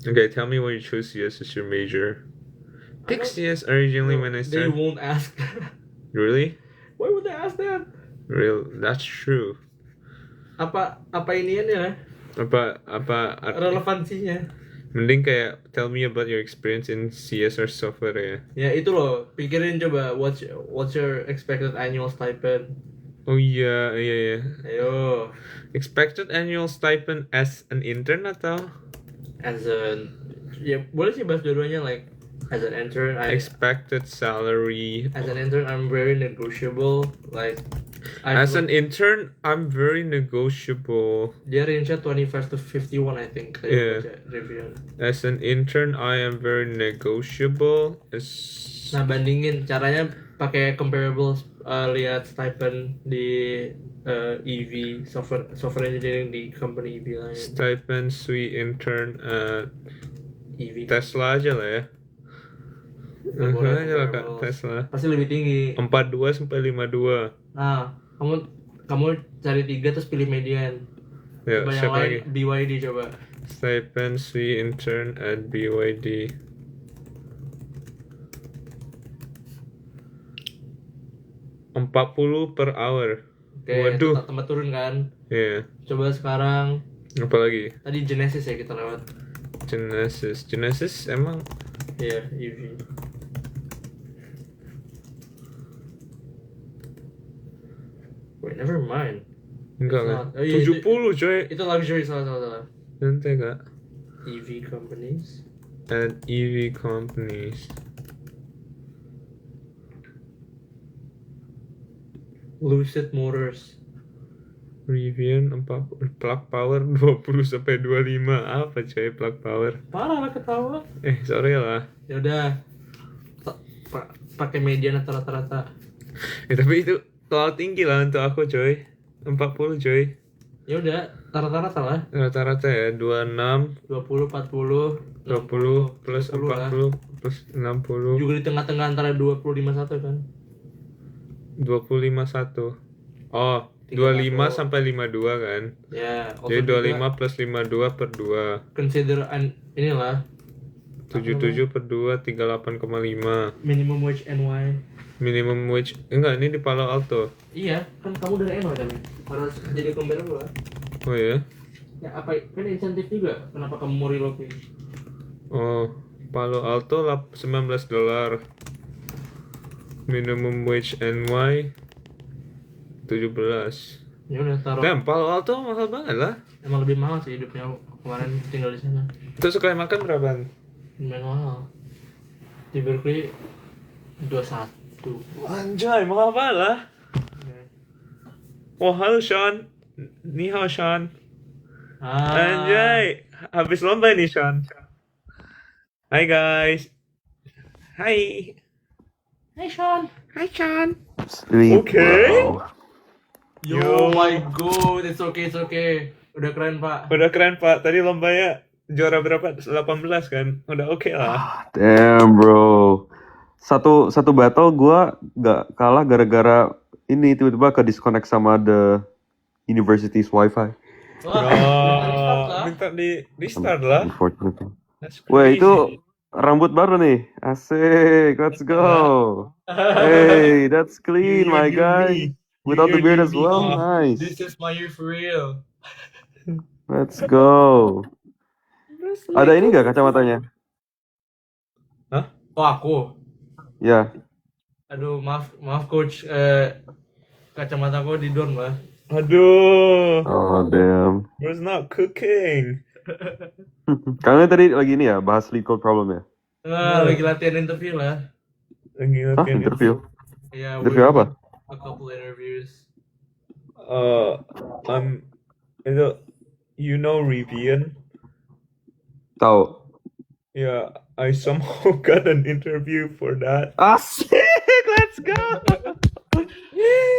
Okay, tell me why you chose CS as your major. Pick CS originally when I They started. won't ask. Really? Why would they ask that? That's true. Apa inian ya? Apa Relevansinya? mending kayak tell me about your experience in CS or software ya. Ya itu loh, pikirin coba what's your expected annual stipend? Oh iya. Ayo. Expected annual stipend as an intern atau? Ya boleh sih bahas dua-duanya, like as an intern Expected salary. as an intern I'm very negotiable, like As an intern, I'm very negotiable. dia range-nya 25 to 51 I think. Yeah. Review. As an intern, I am very negotiable. Nah bandingin caranya pakai comparables, lihat stipend di EV software engineering di company EV lain. Stipend sweet intern at EV Tesla aja lah ya. boleh Aja lah kak Tesla. pasti lebih tinggi. 42 sampai 52. Nah kamu cari 3 terus pilih median. Ya, Coba yang siapa lain lagi? BYD coba. Stipend sweet intern at BYD. $40 per hour. Oke, Waduh. tempat turun kan. Iya. Coba sekarang Apa lagi? tadi Genesis ya kita lewat. Genesis emang Iya, EV. Wait, never mind. enggak It's kan? not. Oh, iya, 70 coy. Itu luxury salah. Santai kak. EV companies. At EV companies. Lucid Motors. Rivian 40 plug power 20 sampai 25. Apa coy plug power? Parah lah ketawa. Sorry lah. Ya udah. Pakai median atau rata-rata. Tapi itu terlalu tinggi lah untuk aku coy. 40 coy. Ya udah, rata-rata lah. Rata-rata ya 26 20, 40, 20 plus 40 lah. 40 plus 60 Juga di tengah-tengah antara 20 51 kan. 25 1. Oh, 25 sampai 52 kan. Ya, Jadi 25 plus 52 per 2. Consider inilah 77/2 38,5. Minimum wage NY. Minimum wage enggak, ini di Palo Alto. Iya, kan kamu dari NY kan? Harus jadi pembela dulu lah. Oh ya. Ya apa? Kan insentif juga. Kenapa kamu mau relocate? Oh, Palo Alto $19. Minimum wage NY 17. Ya udah taruh. Damn, Palo Alto mahal banget lah. Emang lebih mahal sih hidupnya kemarin tinggal di sana. Terus sekali makan berapaan? Lumayan mahal. Di Berkeley 21. Anjay, mahal banget lah. Oh, halo Sean. Ni hao Sean. Anjay, habis lomba nih Sean. Hai guys. Hai. Hey Sean. Hai Sean. Sleep, Okay. bro. Yo my god, it's okay. Udah keren pak. Udah keren Pak. Tadi lombanya juara berapa? 18 kan? Udah oke lah. Damn, bro. Satu battle gua gak kalah gara-gara ini tiba-tiba ke disconnect sama the university's wifi. Oh, minta di restart lah. Unfortunately. That's Wah, crazy. itu rambut baru nih. Asik, let's go. Hey, that's clean, my guy. Without the beard as well, nice. This is my year for real. Let's go. Ada ini gak kacamatanya? Oh aku. Ya. Aduh maaf coach. Kacamataku di down lah. Aduh, Oh, damn. was not cooking. Karena tadi lagi ini ya, bahas lead code problem ya? Lagi latihan interview lah. Lagi Hah, latihan interview? Ya. Interview apa? A couple interviews. Itu, you know Rivian? Tahu. Yeah, I somehow got an interview for that. Asik, let's go.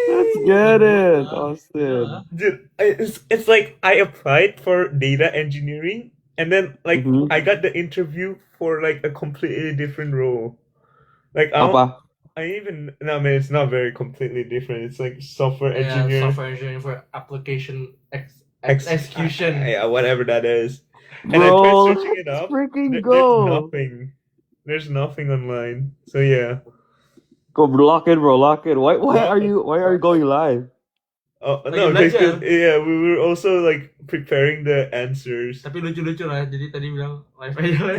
Let's get it, Austin. Dude, it's like I applied for data engineering, and then like Mhm. I got the interview for like a completely different role. Like Apa? no, I mean it's not very completely different. It's like software Yeah, engineer, software engineering for application execution. yeah, whatever that is. And I tried Bro, searching it let's up. freaking There's go. nothing. There's nothing online. So yeah. Go lock in, bro, lock in. Why are you going live? Oh Lagi no, belajar. because yeah, we were also like preparing the answers. Tapi lucu-lucu lah. Jadi tadi bilang live aja lah.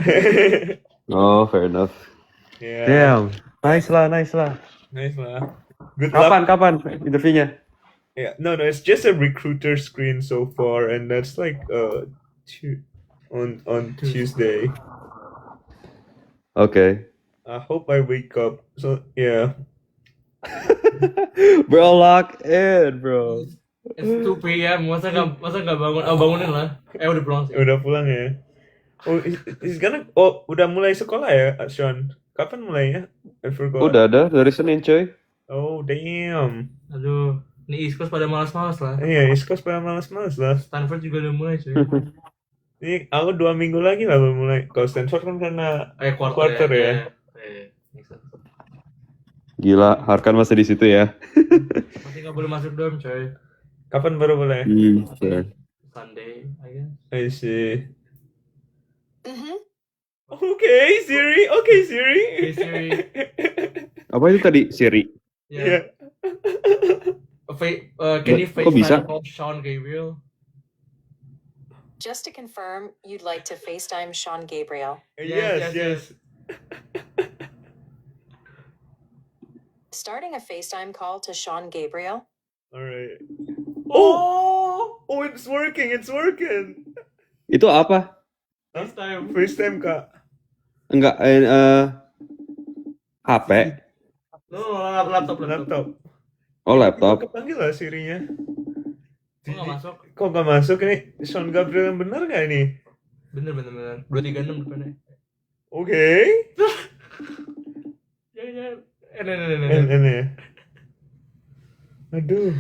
Oh, fair enough. Yeah. Damn. Nice lah. Nice lah. Good luck. Kapan interviewnya? Yeah, no, it's just a recruiter screen so far, and that's like on Tuesday. Okay. I hope I wake up. So yeah. Bro, lock in, bro. It's 2 p.m. Masa nggak bangun? Oh, bangunin lah. Udah pulang sih. Udah pulang ya. Oh, he's gonna. Oh, udah mulai sekolah ya, Sean? Kapan mulainya? I forgot. Udah ada dari Senin, coy. Oh, damn. Aduh, ini East Coast pada malas-malas lah. Iya, East Coast pada malas-malas lah. Stanford juga udah mulai cuy. Ini aku 2 minggu lagi lah baru mulai. Kalau Stanford kan karena Quarter ya. Make sense. Gila, Harkan masih di situ ya. Masih nggak boleh masuk dorm coy. Kapan baru boleh? Fair. Sunday, I guess. I see. Okay, Siri. Hey Siri. Apa itu tadi, Siri? Yeah. Can you Kok bisa? FaceTime call Sean Gabriel? Just to confirm, you'd like to FaceTime Sean Gabriel. Yes. Starting a FaceTime call to Sean Gabriel. All right. Oh, it's working. Itu apa? FaceTime, Kak. Enggak, HP. No, laptop. Oh, laptop. Kepanggil lah Sirinya. Kok nggak masuk? Kok nggak masuk ini? Sean Gabriel yang benar nggak ini? Bener. 236 depannya. Oke. Ya. Ini. Aduh.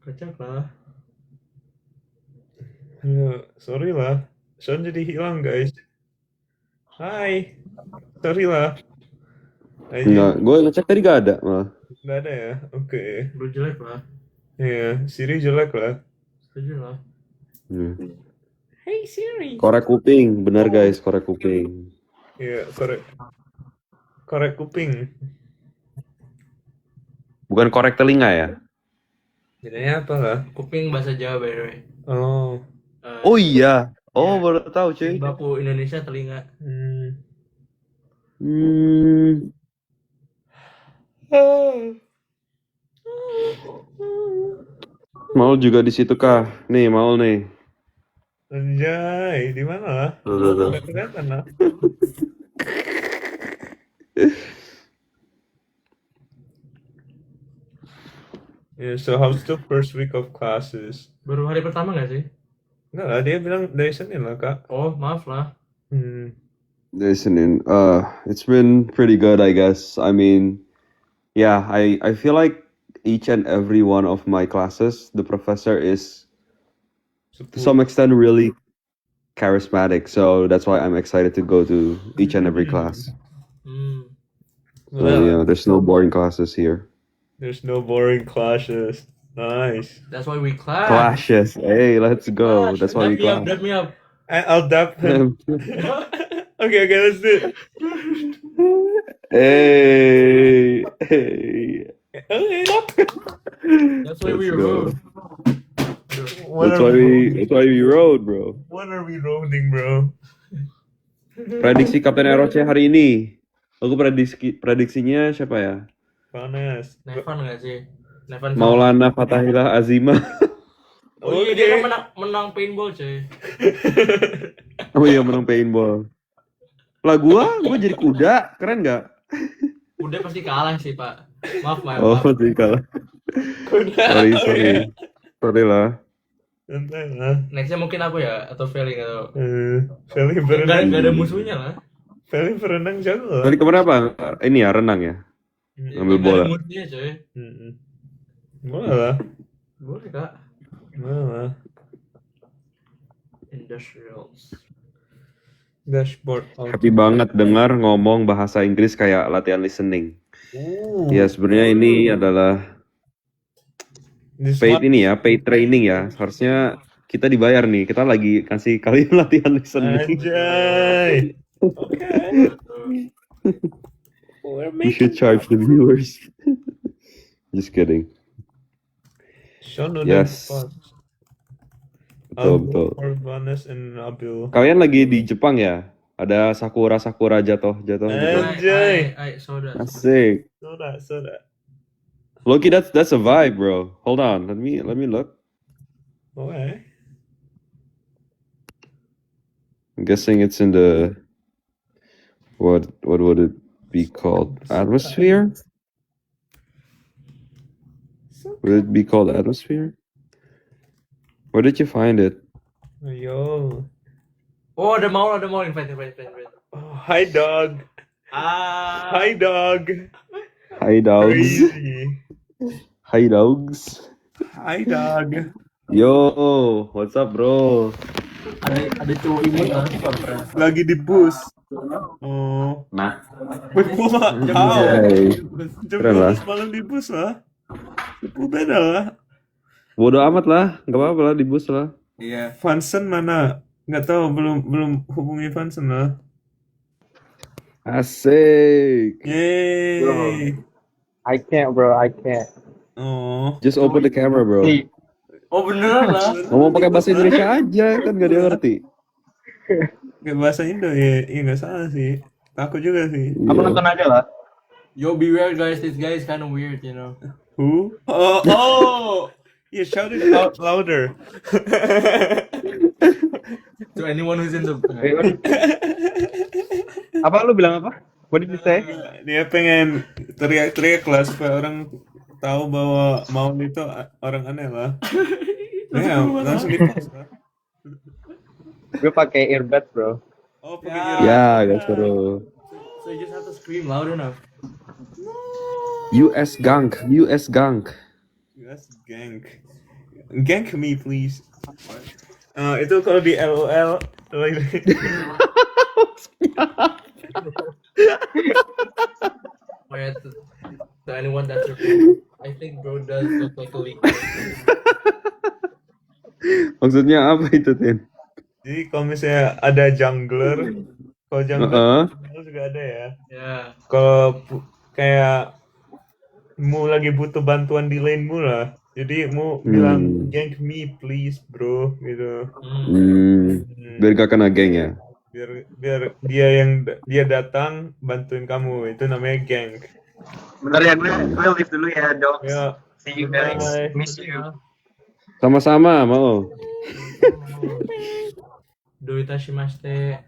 Kocak lah. Aduh, sorry lah. Sean jadi hilang guys. Hai. Sorry lah. Enggak, gue ngecek tadi gak ada malah. Nggak ada ya? Oke. Lu jelek lah. Iya, Siri jelek lah. Setuju lah. Hmm. Hey Siri. Korek kuping, benar guys, korek kuping. Iya, korek kuping. Bukan korek telinga ya? Bedanya apa lah? Kuping bahasa Jawa by the way. Oh. Oh iya. Oh Iya. baru tahu cuy. Baku Indonesia telinga. Hmm. Maul juga di situ kah? Nih Maul nih. Anjay, di mana lah? Tuh. Nggak kelihatan lah. Yeah, so how's the first week of classes? Baru hari pertama nggak sih? Enggak lah, dia bilang dari Senin lah, Kak. Oh, maaf lah. Listening. It's been pretty good, I guess. I mean, yeah, I feel like each and every one of my classes, the professor is to some extent really charismatic. So that's why I'm excited to go to each and every class. So, yeah, there's no boring classes here. There's no boring classes. Nice. That's why we clash. Clashes. Hey, let's go. That's why we clash. Dap me up. I'll dap him. Okay, let's do it. Hey. Okay. That's why we Let's go. rode. That's why we rode, bro. What are we roading, bro? Prediksi Kapten ROC hari ini. Aku prediksinya siapa ya? Panas. Nevan nggak sih? Nevan. Maulana Fatahillah Azimah. Oh iya, dia kan menang paintball cuy. Oh iya, menang paintball. Lah gua jadi kuda, keren nggak? Udah pasti kalah sih pak. Maaf. Oh, pasti kalah. Sorry lah. Santai lah. Nextnya mungkin aku ya, atau Feli atau. Feli Gak berenang. ada musuhnya lah. Feli berenang jago lah. Tadi kemarin apa? Ini ya, renang ya? Ngambil bola. Gak ada musuhnya cuy. Boleh lah. Boleh kak. Boleh lah. Industrials. Dashboard. Happy banget dengar ngomong bahasa Inggris kayak latihan listening. Ya sebenarnya ini adalah paid training ya. Harusnya kita dibayar nih. Kita lagi kasih kalian latihan listening. Anjay. Okay. We should charge the viewers. Just kidding. Yes. Betul. Urbanus and Abil. Kalian lagi di Jepang ya? Ada sakura jatuh. Anjay. Soda. Asik. Soda. Loki, that's a vibe, bro. Hold on, let me look. Okay. I'm guessing it's in the what would it be called? Atmosphere? Would it be called atmosphere? Where did you find it? Yo. Oh, ada mau invite. Oh, hi dog. Hi dog. Hi dogs. Crazy. Hi dogs. Hi dog. Yo, what's up, bro? Ada cowok ini kan. Lagi di bus. Oh. Nah. Wih, gua jam Keren lah. 12 malam di bus lah. Itu beda lah. Bodoh amat lah, nggak apa-apa lah di bus lah. Iya. Vansen mana? Nggak tahu, belum hubungi Vansen lah. Asik. Yay. I can't, bro. I can't. Oh. Just open the camera, bro. Oh beneran lah. Ngomong pakai bahasa Indonesia aja, kan gak dia ngerti. Kayak bahasa Indo ya, iya nggak salah sih. Takut juga sih. Aku nonton aja lah. Yo, beware guys, this guy is kind of weird, you know. Who? Oh. You shout it out louder. To anyone who's in the. Apa lu bilang apa? What did you say? Dia pengen teriak-teriak lah supaya orang tahu bahwa Maun itu orang aneh lah. Ya, langsung di-post lah. Gue pakai earbud, bro. Oh, pakai Ya, gak seru. So you just have to scream loud enough. US gank. US gank. Gank me please. Itu kalau di LOL Oh yeah, to anyone that's repeating, I think bro does look like a leak. Maksudnya apa itu, Tin? Jadi kalau misalnya ada jungler, kalau jungler juga ada ya. Ya. Kalau kayak mu lagi butuh bantuan di lane-mu lah. Jadi mu bilang gank me please bro gitu. Biar gak kena geng ya. Biar dia datang bantuin kamu, itu namanya gank. Bentar ya, gue leave dulu ya, Dok. Ya, See you guys. bye. Miss you. Sama-sama mau. Do itashimashite.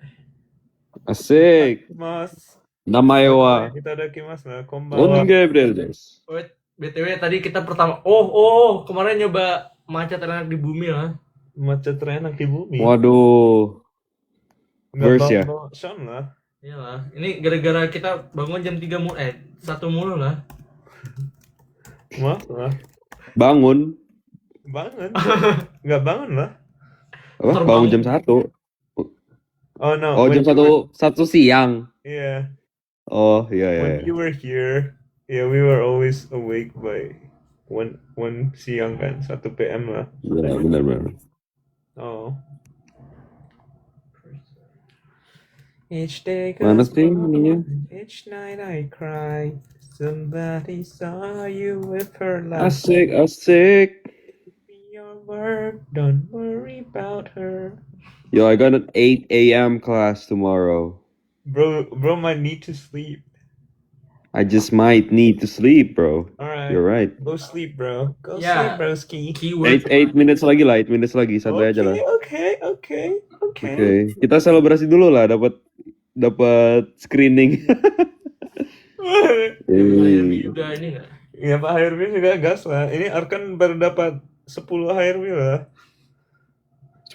Asik. Mas. Namae wa Kita ada kimas lah, konbanwa. Gon Gabriel desu. Wait, BTW tadi kita pertama oh kemarin nyoba macet terenak di bumi lah. Macet terenak di bumi. Waduh. Nggak Verse ya? bawa Sean lah. Iyalah, ini gara-gara kita bangun jam 3 1 mulu lah. Maaf lah. Bangun. Bangun. Nggak bangun lah. Apa? Terbang. Bangun jam 1. Oh no. Oh, when jam you 1 siang. Yeah. Oh, iya When iya. you were here, yeah, we were always awake by 1 siang kan, 1 PM lah. Benar. Oh. Each day Mana goes sih by, ininya? each night I cry. Somebody saw you with her last Asik. your work. Don't worry about her. Yo, I got an 8 a.m. class tomorrow. Bro might need to sleep. I just might need to sleep, bro. Alright. You're right. Go sleep, bro. Go Yeah. sleep, broski. Keyword 8 minutes lagi lah, 8 minutes lagi, santai aja lah. Okay. Oke, kita selebrasi dulu lah, dapat screening. HRV juga ini enggak? Ya Pak HRV juga gas lah. Ini Arkan baru dapat 10 HRV lah.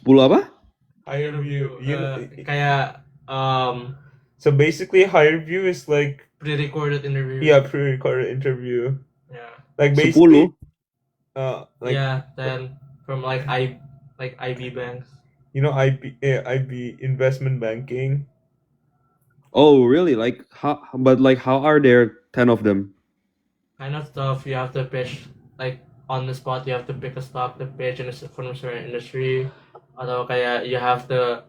10 apa? HRV. Kayak So basically HRV is like pre-recorded interview. pre-recorded interview. Yeah. Like basically 10? like Yeah, then from like IB banks. you know IB investment banking. Oh, really? Like how are there 10 of them? Kind of stuff you have to pitch like on the spot. You have to pick a stock to pitch in a from a certain industry. Atau kayak you have to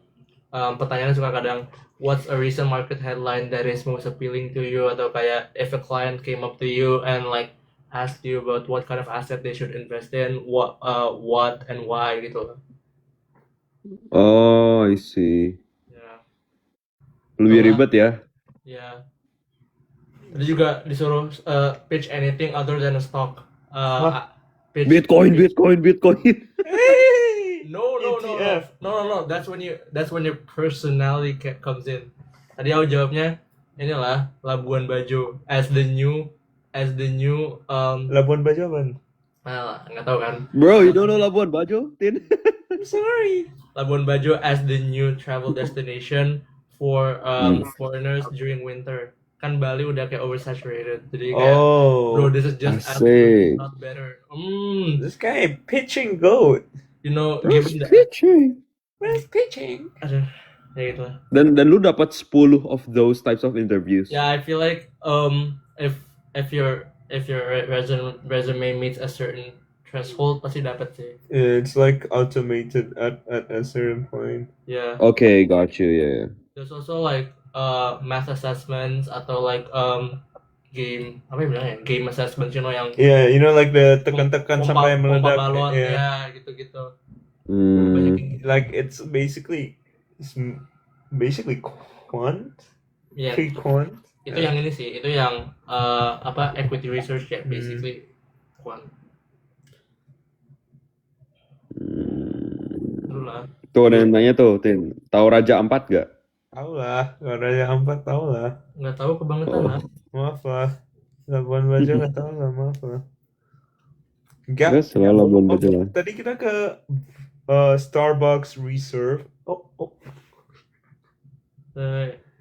pertanyaannya suka kadang what's a recent market headline that is most appealing to you, atau kayak if a client came up to you and like asked you about what kind of asset they should invest in, what and why gitu. Oh, I see. Yeah. Lebih Sama- ribet ya? Yeah. Tadi juga disuruh pitch anything other than a stock. Pitch Bitcoin. Hey! No. ETF. No. That's when your personality comes in. Tadi aku jawabnya inilah Labuan Bajo as the new Labuan Bajo apaan? nggak tahu kan. Bro, you don't know Labuan Bajo, Tin? I'm sorry. Labuan Bajo as the new travel destination for foreigners during winter. Kan Bali udah kayak oversaturated. Jadi kayak bro, this is just as Asik. good, not better. This guy pitching goat. You know, Terus given the pitching. Where's pitching? aduh, ya gitu lah. Dan lu dapat 10 of those types of interviews. Yeah, I feel like if your resume meets a certain threshold pasti dapat sih. Yeah, it's like automated at a certain point. Yeah. Okay, got you. Yeah. There's also like math assessments atau like game apa ya bilangnya? Game assessments, you know, yang Yeah, you know like the tekan-tekan pompa sampai meledak. balon, Yeah. ya gitu-gitu. Like it's basically quant. Yeah. Pre-quant. Itu yang ini sih, itu yang apa equity research ya, basically quant. Terus lah. Tuh ada yang nanya tuh, Tin. Tahu Raja Ampat gak? Tahu lah, kalau Raja Ampat tahu lah. Nggak tahu kebangetan lah. Maaf lah. Labuan Bajo nggak tahu lah, maaf lah. Terus selalu Labuan Bajo lah. Tadi kita ke Starbucks Reserve.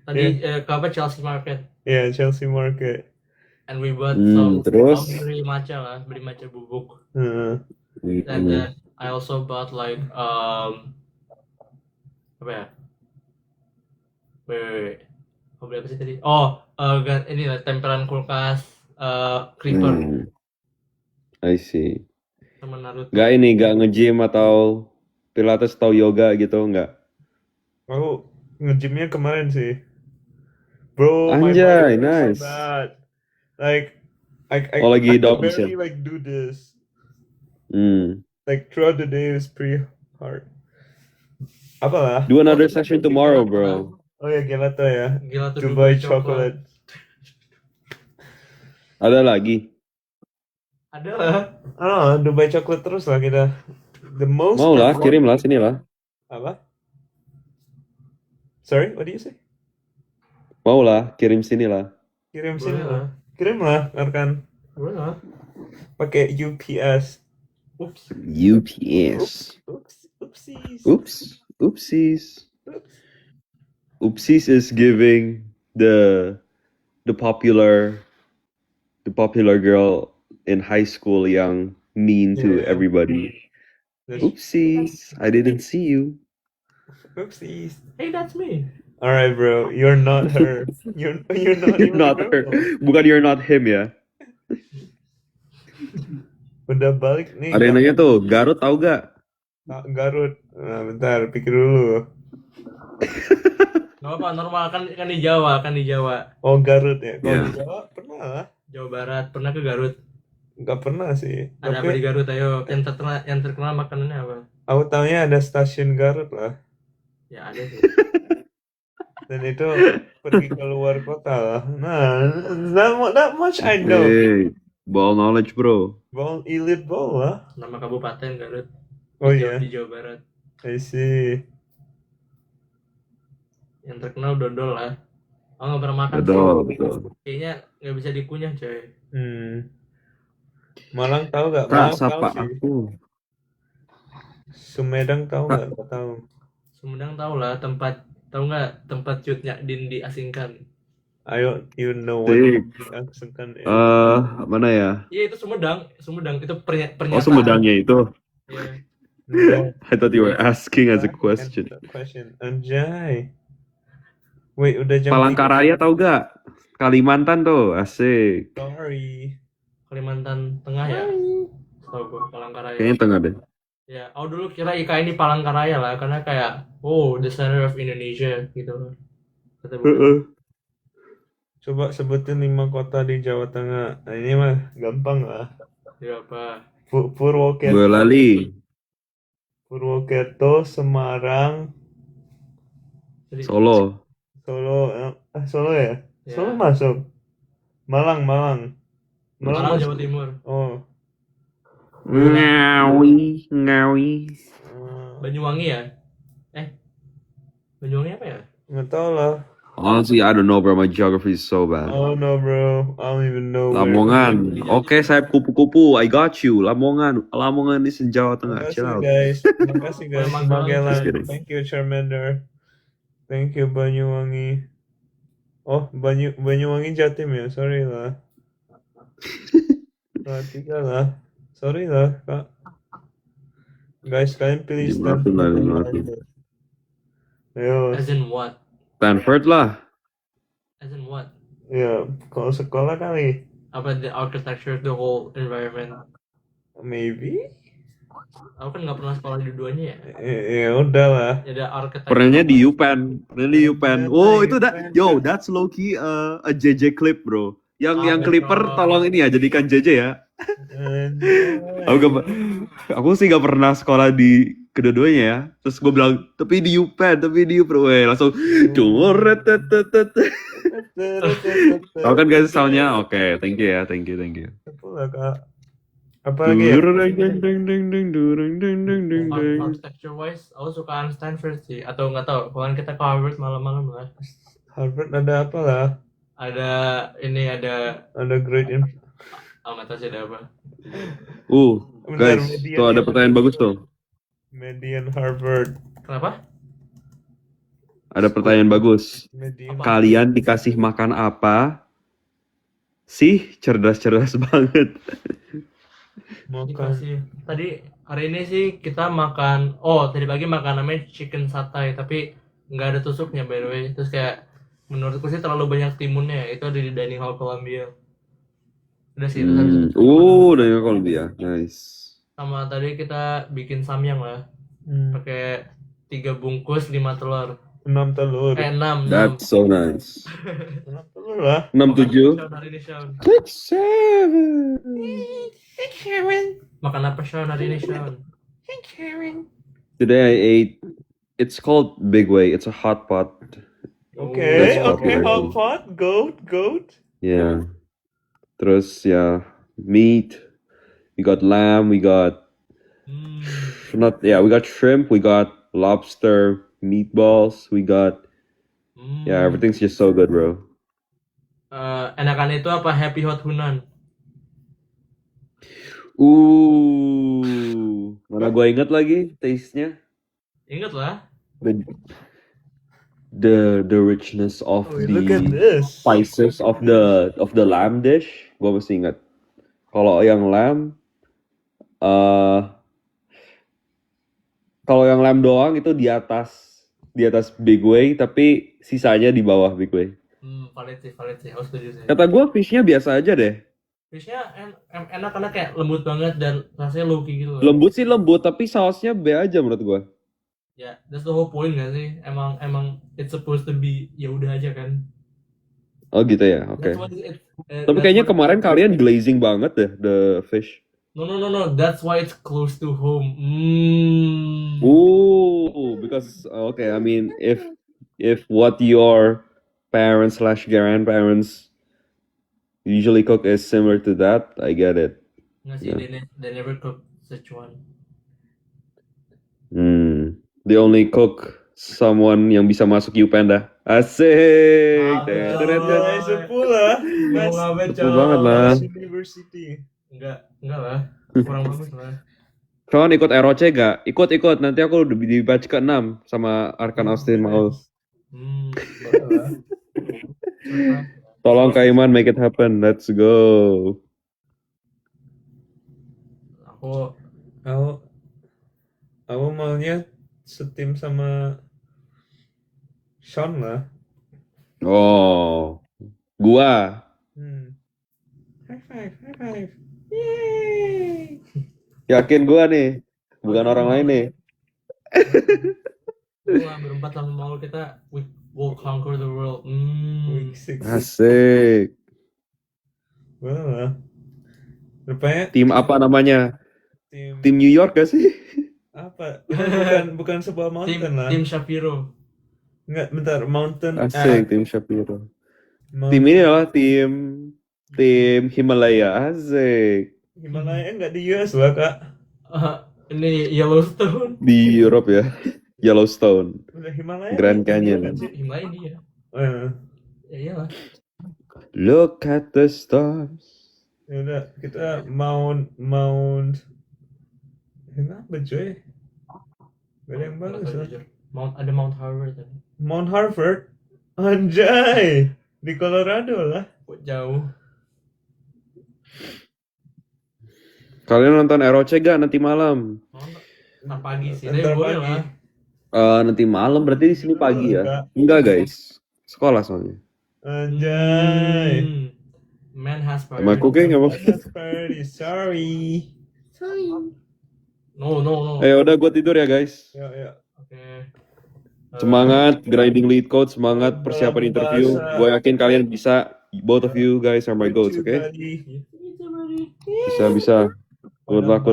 Tadi ke apa Chelsea Market, Yeah, Chelsea Market. and we bought terus? beli matcha bubuk. Uh, And then I also bought like apa ya? Wait. Apa beli apa sih tadi? Ini lah tempelan kulkas Creeper I see. sama Naruto. Gak nge-gym atau Pilates atau yoga gitu, nggak? aku nge-gymnya kemarin sih. Bro, my Anjay, body feels so nice. bad. Like, I Oh, lagi can dogs ya? barely like do this. Hmm. Like throughout the day is pretty hard. Apalah? Do another Oh, session gelato tomorrow, lah. bro. Oh ya gelato ya. Gelato Dubai Dubai coklat. chocolate. Ada lagi? Ada lah. Ah, Dubai chocolate terus lah kita. The most Mau lah, perform- kirim lah, sini lah. Apa? Sorry, what do you say? Mau lah, kirim sini lah. Kirim Boleh sini lah. lah. Kirim lah, kan Boleh lah. pakai UPS. Ups. UPS. Oopsies. Oops. Oopsies. Oopsies is giving the popular girl in high school yang mean to Yeah. everybody. That's- Oopsies. I didn't see you. Oopsies. Hey, that's me. All right, bro. You're not her. You're not. You're even not a her. girl. Bukan you're not him ya. Udah balik nih. Ada yang nanya tuh, Garut tahu gak? Garut. Nah, bentar, pikir dulu. Gak apa, normal kan di Jawa, Oh, Garut ya. Kalau Iya. di Jawa pernah lah. Jawa Barat. Pernah ke Garut? Nggak pernah sih. Ada apa di Garut? Ayo, yang terkenal makanannya apa? Aku taunya ada stasiun Garut lah. Ya ada sih. Dan itu pergi ke luar kota lah. Nah, that much I know. Hey, ball knowledge bro. Ball elite ball lah. Nama kabupaten Garut. Oh Di iya, Jawa, di Jawa Barat. I see. Yang terkenal dodol lah. Oh nggak pernah makan Betul, sih. betul. Kayaknya nggak bisa dikunyah coy. Malang tahu nggak? Kak, Malang tahu sapa sih. aku. Sumedang tahu nggak? Nggak tahu. Sumedang tahu lah tahu nggak tempat cutnya Din diasingkan. Ayo, you know what Sik. diasingkan is. Mana ya? Iya itu Sumedang itu Oh, pernyataan. Sumedangnya itu. Iya. No, I thought you were asking as a question. question. Anjay. Wait, udah jam Palangkaraya tahu gak? Kalimantan tuh, asik. 3. Sorry. Kalimantan Tengah ya. Tahu gue Palangkaraya. Kayaknya tengah deh. Ya, aku dulu kira IKN ini Palangkaraya lah karena kayak the center of Indonesia gitu. Kata bukan. Coba sebutin 5 kota di Jawa Tengah. Nah, ini mah gampang lah. Ya apa? Purwokerto, Boyolali, Purwokerto, Semarang, Jadi, Solo. Solo. Solo ya? Ya. Solo masuk. Malang. Malang masuk. Jawa Timur. Oh. Ngawi. Banyuwangi ya? Banyuwangi apa ya? Nggak tahu lah. Honestly, I don't know bro, my geography is so bad. Oh no bro, I don't even know. where- Lamongan. Oke, saya kupu-kupu. I got you. Lamongan is in Jawa Tengah. Chill Terima out. kasih guys. Memang Magelang. Just kidding. Thank you Charmander. Thank you Banyuwangi. Oh Banyuwangi Jatim ya, sorry lah. Tiga lah. Sorry lah kak. Guys kalian pilih Dimaafin lah, dimaafin. Ayo, As in what? Stanford lah. As in what? ya kalau sekolah kali. Apa the architecture, the whole environment? Maybe. Aku kan nggak pernah sekolah di duanya ya. Ya udah lah. Ya ada architecture. Pernahnya di UPenn. Oh, itu yo, that's low key a JJ clip, bro. Yang Clipper tolong ini ya jadikan JJ ya. Aku sih gak pernah sekolah di kedua-duanya ya. Terus gue bilang, tapi di UPenn. Weh, langsung coret. Tahu kan guys soundnya? Oke, thank you ya, thank you. Itulah kak. Apalagi ya? Architecture wise, aku suka Stanford sih. Atau nggak tahu, kalau kita ke Harvard malam-malam lah. Harvard ada apa lah? Ada Great nggak tahu sih ada apa. Bentar, Guys, median tuh ada ya. pertanyaan bagus tuh. Median Harvard. Kenapa? Ada pertanyaan bagus. Median. Apa? Kalian dikasih makan apa? Sih, cerdas banget. Makan. Dikasih. Tadi hari ini sih kita makan. Tadi pagi makan namanya chicken satay, tapi nggak ada tusuknya by the way. Terus kayak menurutku sih terlalu banyak timunnya. Itu ada di dining hall Columbia. Udah sih itu habis itu. Dari Columbia, nice. Sama tadi kita bikin samyang lah. Pakai 3 bungkus 5 telur. 6 telur. 6. That's so nice. 6 telur lah. 67. Sean hari ini Sean. 67. Makan apa Sean hari ini Sean? Today I ate. It's called Big Way. It's a hot pot. Okay, That's okay, popular. hot pot, goat. Yeah. Terus yeah, meat. We got lamb. We got we got shrimp. We got lobster, meatballs. We got everything's just so good, bro. Enakan itu apa Happy Hot Hunan? Mana gua inget lagi taste-nya. Ingat lah. The richness of Oh, look at the this. spices of the lamb dish. Gua masih ingat. Kalau yang lamb, kalau yang lamb doang itu di atas Big Way, tapi sisanya di bawah Big Way. Valid sih. Harus setuju sih. Kata gua fishnya biasa aja deh. Fishnya enak karena kayak lembut banget dan rasanya low-key gitu loh. Lembut sih lembut, tapi sausnya B aja menurut gua. Ya, that's the whole point gak sih? Emang it's supposed to be ya udah aja kan. Oh gitu ya, oke. That's what Tapi kayaknya kemarin kalian glazing banget deh the fish. No. That's why it's close to home. Because okay, I mean if what your parents / grandparents usually cook is similar to that, I get it. Nggak sih, Yeah. they never cook Sichuan. They only cook someone yang bisa masuk UPenn. Asik. Sepul lah. Sepul banget lah. University. Enggak lah. Kurang bagus lah. Sean ikut ROC gak? Ikut. Nanti aku udah di batch ke-6 sama Arkan Austin Maul. Boleh lah. Tolong Kak Iman make it happen. Let's go. Aku maunya setim sama Sean lah. Oh. Gua. High five. Yay. Yakin gua nih. Bukan orang lain nih. Gua berempat sama Maul kita we will conquer the world. Week 6. Asik. Boleh lah. Rupanya Tim apa namanya? tim Tim New York gak sih? apa? Bukan sebuah mountain lah. Tim Shapiro. Enggak, bentar. Mountain. Asik, tim Shapiro. Mountain. Tim ini adalah tim Himalaya. Asik. Himalaya enggak di US lah, Kak. Ini Yellowstone. Di Europe ya. Yellowstone. Udah Himalaya. Grand di Canyon. US kan sih? Himalaya dia. Ya iyalah. Look at the stars. Ya udah, kita Mount kenapa cuy? Gak ada yang bagus lah. Ada Mount Harvard tadi. Mount Harvard? Anjay! Di Colorado lah. Kok jauh? Kalian nonton ROC gak nanti malam? Ntar pagi sih. Ntar Tapi boleh pagi. lah. Nanti malam berarti di sini pagi ya? Enggak guys. Sekolah soalnya. Anjay. Man has Am I priorities. cooking apa? That's party. Sorry. No. Udah gue tidur ya guys. Ya. Oke. Semangat grinding lead code, semangat persiapan interview. Gue yakin kalian bisa. Both of you guys are my goats, oke? Bisa. Good luck.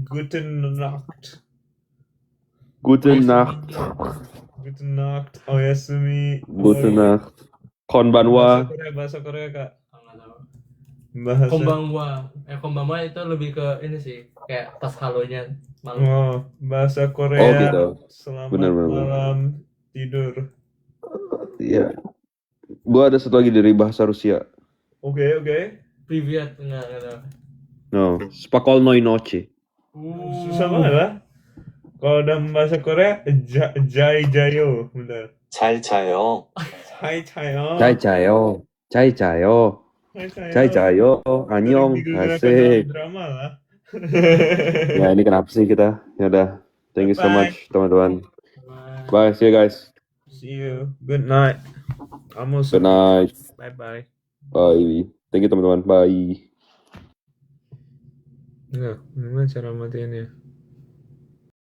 Guten Nacht. Guten Nacht. Guten Nacht. Oyasumi. Guten Nacht. Konbanwa. Bahasa Korea, Kak. Nggak tahu. Bahasa. Konbanwa itu lebih ke ini sih, kayak pas halonya malam. Oh, bahasa Korea. Oh, gitu. Selamat Benar. malam tidur. Iya. Gue ada satu lagi dari bahasa Rusia. Oke. Privyet, enggak tahu. No. Spakolnoi noche. Susah banget lah. Kalau dalam bahasa Korea, jayo. Benar. 잘 자요. Hai chayo. Cai cayo. Cai cayo. Annyeong. Asik. Drama lah. Ya ini kenapa sih kita? Ya udah. Thank you so Bye. much teman-teman. Bye. See you guys. See you. Good night. Almost. Good night. Bye. Bye. Thank you teman-teman. Bye. Enggak, gimana cara matiinnya?